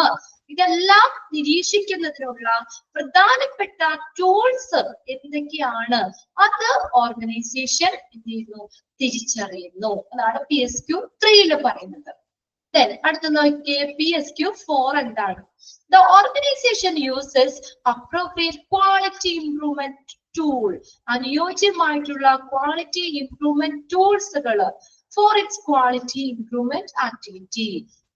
ഇതെല്ലാം നിരീക്ഷിക്കുന്നതിനുള്ള പ്രധാനപ്പെട്ട ടൂൾസ് എന്തൊക്കെയാണ് അത് ഓർഗനൈസേഷൻ എന്ത് ചെയ്യുന്നു? തിരിച്ചറിയുന്നു. അതാണ് PSQ 3 പറയുന്നത്. അടുത്ത നോക്കിയേ, PSQ 4 എന്താണ്? The organization uses appropriate quality improvement tool. അനുയോജ്യമായിട്ടുള്ള ക്വാളിറ്റി ഇംപ്രൂവ്മെന്റ് ടൂൾസുകൾ for its quality improvement activity.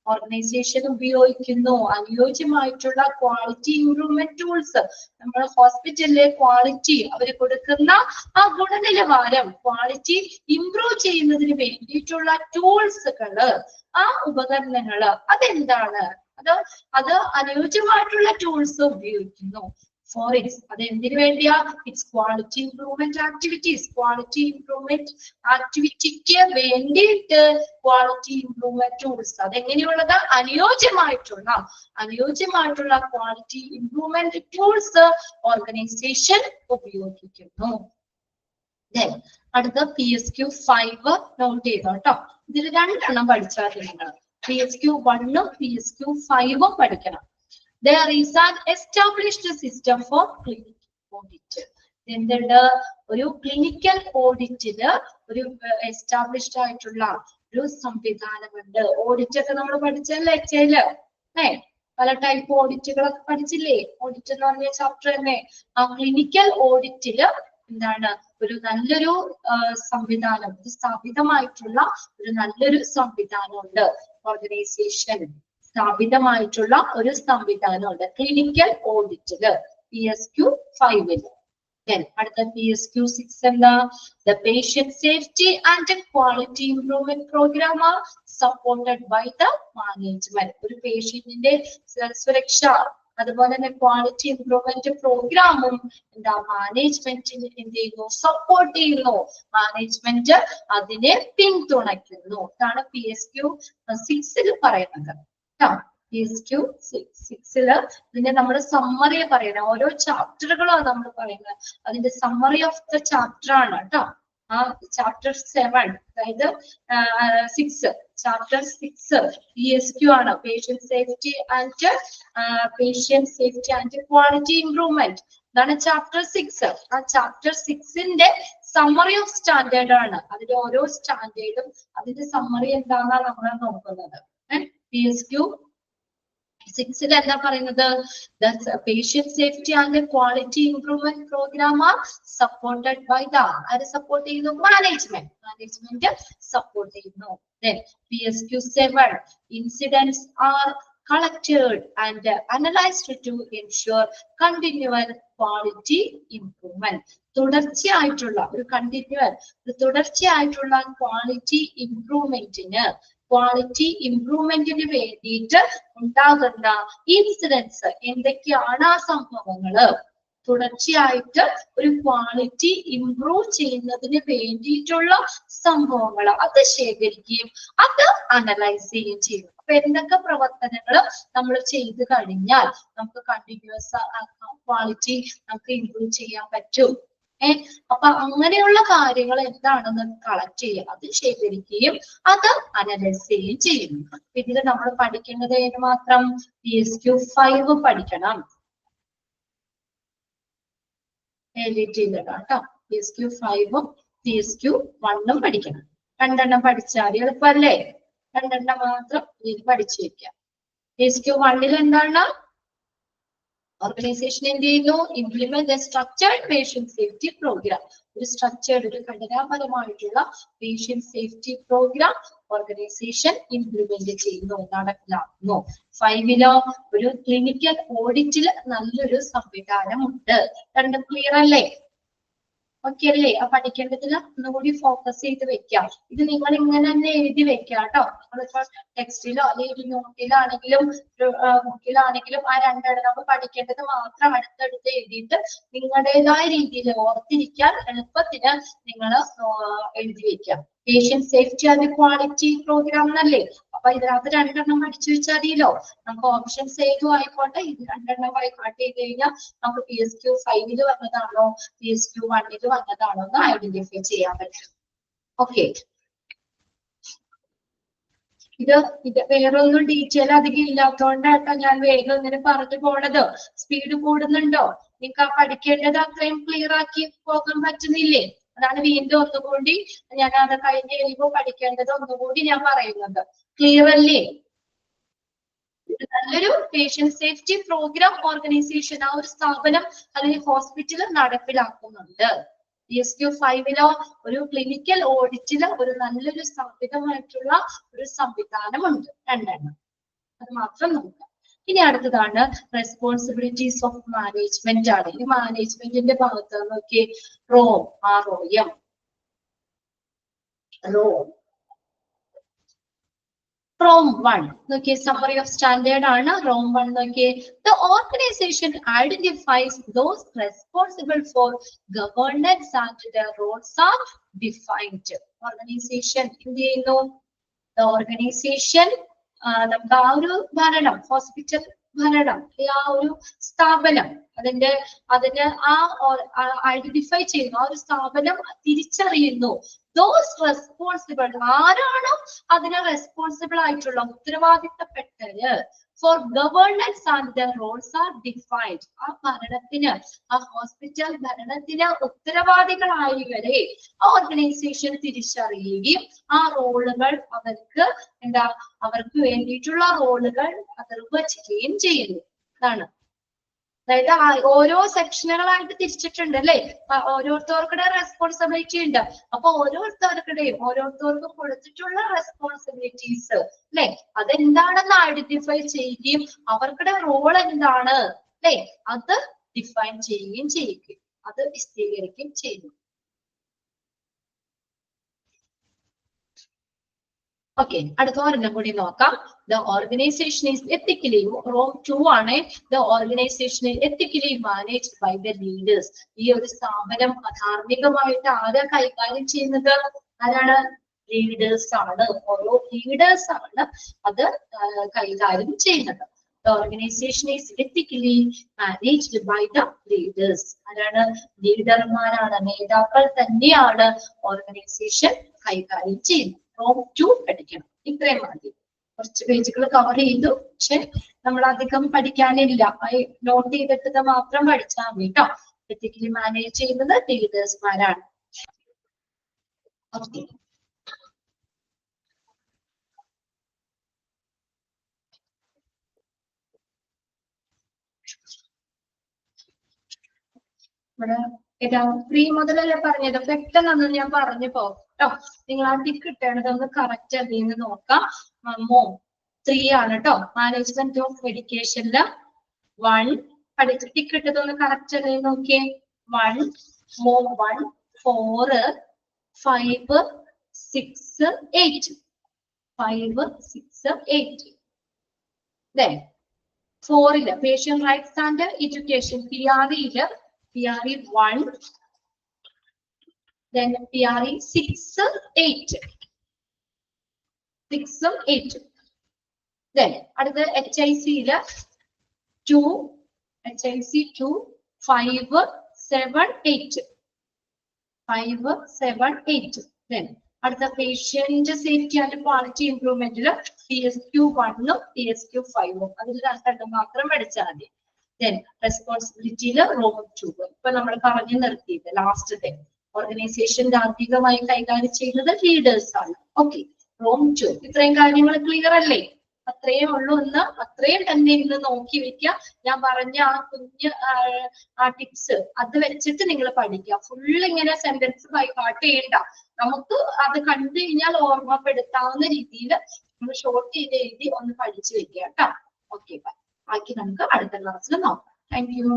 Organisation ഉപയോഗിക്കുന്നു അനുയോജ്യമായിട്ടുള്ള ക്വാളിറ്റി ഇംപ്രൂവ്മെന്റ് ടൂൾസ്. നമ്മൾ ഹോസ്പിറ്റലിലെ ക്വാളിറ്റി, അവർ കൊടുക്കുന്ന ആ ഗുണനിലവാരം, ക്വാളിറ്റി ഇംപ്രൂവ് ചെയ്യുന്നതിന് വേണ്ടിയിട്ടുള്ള ടൂൾസുകള്, ആ ഉപകരണങ്ങള് അതെന്താണ്? അത് അനുയോജ്യമായിട്ടുള്ള ടൂൾസ് ഉപയോഗിക്കുന്നു. For its, അത് എന്തിനു വേണ്ടിയാ? Its quality improvement activities. Quality improvement ആക്ടിവിറ്റിക്ക് വേണ്ടിയിട്ട് ക്വാളിറ്റി ഇംപ്രൂവ്മെന്റ് ടൂൾസ് അതെങ്ങനെയുള്ളത്? അനുയോജ്യമായിട്ടുള്ള ക്വാളിറ്റി ഇംപ്രൂവ്മെന്റ് ടൂൾസ് ഓർഗനൈസേഷൻ ഉപയോഗിക്കുന്നു. അടുത്ത PSQ 5 നോട്ട് ചെയ്തോ കേട്ടോ. ഇതിൽ 2 പഠിച്ചാൽ നിങ്ങൾ PSQ 1 PSQ 5 പഠിക്കണം. There is an established system for clinical audit. എന്തുണ്ട്? ഒരു ക്ലിനിക്കൽ ഓഡിറ്റിന് ഒരു എസ്റ്റാബ്ലിഷ്ഡ് ആയിട്ടുള്ള ഒരു സംവിധാനമുണ്ട്. ഓഡിറ്റ് ഒക്കെ നമ്മൾ പഠിച്ചല്ലേ എച്ചയില് പല ടൈപ്പ് ഓഡിറ്റുകളൊക്കെ പഠിച്ചില്ലേ? ഓഡിറ്റ് എന്ന് പറഞ്ഞ ചാപ്റ്റർ തന്നെ. ആ ക്ലിനിക്കൽ ഓഡിറ്റില് എന്താണ് ഒരു നല്ലൊരു സംവിധാനം, സ്ഥാപിതമായിട്ടുള്ള ഒരു നല്ലൊരു സംവിധാനമുണ്ട്. ഓർഗനൈസേഷൻ സ്ഥാപിതമായിട്ടുള്ള ഒരു സംവിധാനമുണ്ട് ക്ലിനിക്കൽ ഓഡിറ്റില് PSQ5. അടുത്ത PSQ6 എന്താ? The patient safety and quality improvement program are supported by the management. ഒരു പേഷ്യന്റിന്റെ സുരക്ഷ അതുപോലെ തന്നെ ക്വാളിറ്റി ഇംപ്രൂവ്മെന്റ് പ്രോഗ്രാമും എന്താ മാനേജ്മെന്റിന് എന്ത് ചെയ്യുന്നു? സപ്പോർട്ട് ചെയ്യുന്നു. മാനേജ്മെന്റ് അതിനെ പിന്തുണയ്ക്കുന്നു. ഇതാണ് PSQ6 പറയുന്നത്. PSQ6 ഇതിന്റെ നമ്മൾ സമ്മറി പറയണം. ഓരോ ചാപ്റ്ററുകളാണ് നമ്മൾ പറയുന്നത്. അതിന്റെ സമ്മറി ഓഫ് ദ ചാപ്റ്റർ ആണ് കേട്ടോ. ആ ചാപ്റ്റർ 7 അതായത് 6 ചാപ്റ്റർ 6 PSQ ആണ്. Patient safety and quality improvement. ഇതാണ് ചാപ്റ്റർ 6. ആ ചാപ്റ്റർ 6ന്റെ സമ്മറി ഓഫ് സ്റ്റാൻഡേർഡ് ആണ്. അതിന്റെ ഓരോ സ്റ്റാൻഡേർഡും അതിന്റെ സമ്മറി എന്താണെന്നാണ് നമ്മൾ നോക്കുന്നത്. PSQ6 എന്താ പറയുന്നത്? Patient safety and quality improvement program are supported by ആര് സപ്പോർട്ട് ചെയ്യുന്നു? മാനേജ്മെന്റ് സപ്പോർട്ട് ചെയ്യുന്നു. PSQ7 incidents are collected and analyzed to ensure continual quality improvement. തുടർച്ചയായിട്ടുള്ള ഒരു തുടർച്ചയായിട്ടുള്ള ക്വാളിറ്റി ഇംപ്രൂവ്മെന്റിന് വേണ്ടിയിട്ട് ഉണ്ടാകുന്ന ഇൻസിഡൻസ് എന്തൊക്കെയാണ്? ആ സംഭവങ്ങള് തുടർച്ചയായിട്ട് ഒരു ക്വാളിറ്റി ഇംപ്രൂവ് ചെയ്യുന്നതിന് വേണ്ടിയിട്ടുള്ള സംഭവങ്ങൾ അത് ശേഖരിക്കുകയും അത് അനലൈസ് ചെയ്യുകയും ചെയ്യും. അപ്പൊ എന്തൊക്കെ പ്രവർത്തനങ്ങൾ നമ്മൾ ചെയ്തു കഴിഞ്ഞാൽ നമുക്ക് കണ്ടിന്യൂസ് ക്വാളിറ്റി നമുക്ക് ഇംപ്രൂവ് ചെയ്യാൻ പറ്റും. അപ്പൊ അങ്ങനെയുള്ള കാര്യങ്ങൾ എന്താണെന്ന് കളക്ട് ചെയ്യുക, അത് ശേഖരിക്കുകയും അത് അനലൈസ് ചെയ്യുകയും ചെയ്യുന്നു. ഇതിൽ നമ്മൾ പഠിക്കേണ്ടത് ഏത് മാത്രം? PSQ5 പഠിക്കണം. കേട്ടോ. PSQ5ഉം PSQ1ഉം പഠിക്കണം. 2 പഠിച്ചാൽ എളുപ്പമല്ലേ? 2 മാത്രം ഇത് പഠിച്ചു വെക്കാം. PSQ1 എന്താണ്? ഓർഗനൈസേഷൻ എന്ത് ചെയ്യുന്നു? Implement structured patient safety programme. ഒരു സ്ട്രക്ചേർഡ് ഒരു ഘടനാപരമായിട്ടുള്ള patient safety programme organisation implement ചെയ്യുന്നു, നടപ്പിലാക്കുന്നു. 5ലോ ഒരു ക്ലിനിക്കൽ ഓഡിറ്റിൽ നല്ലൊരു സംവിധാനമുണ്ട്. 2 ക്ലിയർ അല്ലേ? ഓക്കെ അല്ലേ? ആ പഠിക്കേണ്ടതിൽ ഒന്നുകൂടി ഫോക്കസ് ചെയ്ത് വെക്കാം. ഇത് നിങ്ങൾ ഇങ്ങനെ തന്നെ എഴുതി വെക്കാം കേട്ടോ. നിങ്ങളിപ്പോ ടെക്സ്റ്റിലോ അല്ലെങ്കിൽ നോട്ടിലാണെങ്കിലും ബുക്കിലാണെങ്കിലും ആ 2 നമ്മൾ പഠിക്കേണ്ടത് മാത്രം അടുത്തടുത്ത് എഴുതിയിട്ട് നിങ്ങളുടേതായ രീതിയിൽ ഓർത്തിരിക്കാൻ എളുപ്പത്തിന് നിങ്ങൾ എഴുതി വെക്കാം. Patient safety and quality program എന്നല്ലേ? അപ്പൊ ഇതിനകത്ത് 2 പഠിച്ചു വെച്ചാൽ മതിയല്ലോ. നമുക്ക് ഓപ്ഷൻസ് ഏതും ആയിക്കോട്ടെ, ഇത് 2 ആയിക്കോട്ടെ ചെയ്ത് കഴിഞ്ഞാൽ നമുക്ക് PSQ5 വന്നതാണോ PSQ1 വന്നതാണോ എന്ന് ഐഡന്റിഫൈ ചെയ്യാൻ പറ്റും. ഓക്കെ, ഇത് വേറെ ഒന്നും ഡീറ്റെയിൽ അധികം ഇല്ലാത്തതുകൊണ്ടാട്ടോ ഞാൻ വേഗം ഇങ്ങനെ പറഞ്ഞു പോണത്. സ്പീഡ് കൂടുന്നുണ്ടോ? നിങ്ങൾക്ക് ആ പഠിക്കേണ്ടത് അത്രയും ക്ലിയർ ആക്കി പോകാൻ പറ്റുന്നില്ലേ? അതാണ് വീണ്ടും ഒന്നുകൂടി ഞാൻ അത് കഴിഞ്ഞ് കഴിയുമ്പോൾ പഠിക്കേണ്ടത് ഒന്നുകൂടി ഞാൻ പറയുന്നത്. ക്ലിയർ അല്ലേ? നല്ലൊരു പേഷ്യന്റ് സേഫ്റ്റി പ്രോഗ്രാം ഓർഗനൈസേഷൻ ആ ഒരു സ്ഥാപനം അല്ലെങ്കിൽ ഹോസ്പിറ്റൽ നടപ്പിലാക്കുന്നുണ്ട്. PSQ5ലോ ഒരു ക്ലിനിക്കൽ ഓഡിറ്റില് ഒരു നല്ലൊരു സ്ഥാപിതമായിട്ടുള്ള ഒരു സംവിധാനമുണ്ട്. 2 അത് മാത്രം നോക്കാം. ഇനി അടുത്തതാണ് റെസ്പോൺസിബിലിറ്റീസ് ഓഫ് മാനേജ്മെന്റ് ആണ്. ഈ മാനേജ്മെന്റിന്റെ ഭാഗത്ത് നോക്കി ROM ROM1 നോക്കിയേ, സമ്മറി ഓഫ് സ്റ്റാൻഡേർഡ് ആണ്. ROM1 നോക്കിയേ, the organization identifies those responsible for governance and their roles are defined. Organisation എന്ത് ചെയ്യുന്നു? the organization നമുക്ക് ആ ഒരു ഭരണം, ഹോസ്പിറ്റൽ ഭരണം, ആ ഒരു സ്ഥാപനം അതിന് ഐഡന്റിഫൈ ചെയ്യുന്നു. ആ ഒരു സ്ഥാപനം തിരിച്ചറിയുന്നു. ദോസ് റെസ്പോൺസിബിൾ, ആരാണോ അതിന് റെസ്പോൺസിബിൾ ആയിട്ടുള്ള ഉത്തരവാദിത്തപ്പെട്ടത് for governance and their roles are defined. ആ ഭരണത്തിന്, ആ ഹോസ്പിറ്റൽ ഭരണത്തിന് ഉത്തരവാദികളായവരെ ഓർഗനൈസേഷൻ തിരിച്ചറിയുകയും ആ റോളുകൾ അവർക്ക് എന്താ, അവർക്ക് വേണ്ടിയിട്ടുള്ള റോളുകൾ നിർവചിക്കുകയും ചെയ്യുന്നു. അതാണ്. അതായത് ഓരോ സെക്ഷനുകളായിട്ട് തിരിച്ചിട്ടുണ്ട് അല്ലെ. ഓരോരുത്തർക്കുടെ റെസ്പോൺസിബിലിറ്റി ഉണ്ട്. അപ്പൊ ഓരോരുത്തർക്കും കൊടുത്തിട്ടുള്ള റെസ്പോൺസിബിലിറ്റീസ് അല്ലെ, അതെന്താണെന്ന് ഐഡന്റിഫൈ ചെയ്യുകയും അവർക്കുടെ റോൾ എന്താണ് അല്ലെ അത് ഡിഫൈൻ ചെയ്യുകയും ചെയ്യിക്കും, അത് വിശദീകരിക്കുകയും ചെയ്യുന്നു. ഓക്കെ, അടുത്ത ഒരെണ്ണം കൂടി നോക്കാം. The organization is ethically, Rome 2 ആണ്. The organization is ethically managed by the leaders. ഈ ഒരു സ്ഥാപനം ധാർമ്മികമായിട്ട് ആരാ കൈകാര്യം ചെയ്യുന്നത്? ആരാണ്? ലീഡേഴ്സ് ആണ്. ഓരോ ലീഡേഴ്സ് ആണ് അത് കൈകാര്യം ചെയ്യുന്നത്. The organization is ethically managed by the leaders. ആരാണ്? ലീഡർമാരാണ്, നേതാക്കൾ തന്നെയാണ് ഓർഗനൈസേഷൻ കൈകാര്യം ചെയ്യുന്നത്. Rome 2 പഠിക്കണം. ഇത്രയും മതി. കുറച്ച് പേജുകൾ കവർ ചെയ്തു, പക്ഷെ നമ്മൾ അധികം പഠിക്കാനില്ല. നോട്ട് ചെയ്തിട്ടത് മാത്രം പഠിച്ചാൽ മതി കേട്ടോ. എത്തിക്കലി മാനേജ് ചെയ്യുന്നത് ലീഡേഴ്സ്മാരാണ്. ഓക്കെ, ഇവിടെ ഏതാ ഫ്രീ മുതലല്ലേ പറഞ്ഞത്? പെട്ടെന്ന് ഞാൻ പറഞ്ഞു പോകും കേട്ടോ. നിങ്ങൾ ആ ടിക്ക് ഇട്ടേണ്ടതൊന്ന് കറക്റ്റ് അതിന്ന് നോക്കാം. മോ 3 ആണ് കേട്ടോ. മാനേജ്മെന്റ് ഓഫ് എഡ്യൂക്കേഷനില് 1 പഠിച്ച് ടിക്ക് ഇട്ടതൊന്ന് കറക്റ്റ് അല്ലേ നോക്കിയേ. 1 മോ 1 4 5 6 8 5 6 8 then 4 patient rights and education PRE 1 then PRE 6 8 then അടുത്ത HIC 2 HIC 2 5 7 8 5 7 8 then അടുത്ത പേഷ്യന്റ് സേഫ്റ്റി ആൻഡ് ക്വാളിറ്റി ഇംപ്രൂവ്മെന്റില് PSQ 1 PSQ 5 അതിൽ രണ്ടെണ്ണം മാത്രം പഠിച്ചാൽ മതി. then റെസ്പോൺസിബിലിറ്റിയില് Rome 2 ഇപ്പൊ നമ്മൾ പറഞ്ഞു നിർത്തിയത് ലാസ്റ്റത്തെ. ഓർഗനൈസേഷൻ ധാർമ്മികമായി കൈകാര്യം ചെയ്യുന്നത് ലീഡേഴ്സ് ആണ്. ഓക്കെ, Rome 2 ഇത്രയും കാര്യങ്ങൾ ക്ലിയർ അല്ലേ? അത്രയേ ഉള്ളൂ. അത്രയും തന്നെ ഇന്ന് നോക്കി വെക്കുക. ഞാൻ പറഞ്ഞ ആ കുഞ്ഞ് ആ ടിപ്സ് അത് വെച്ചിട്ട് നിങ്ങൾ പഠിക്കുക. ഫുൾ ഇങ്ങനെ സെന്റൻസ് ബൈ ഹാർട്ട് ചെയ്യണ്ട. നമുക്ക് അത് കണ്ടു കഴിഞ്ഞാൽ ഓർമ്മപ്പെടുത്താവുന്ന രീതിയിൽ നമ്മൾ ഷോർട്ട് ചെയ്ത് എഴുതി ഒന്ന് പഠിച്ചു വെക്കുക കേട്ടോ. ഓക്കെ, ബാക്കി നമുക്ക് അടുത്ത ക്ലാസ്സിൽ നോക്കാം. Thank you.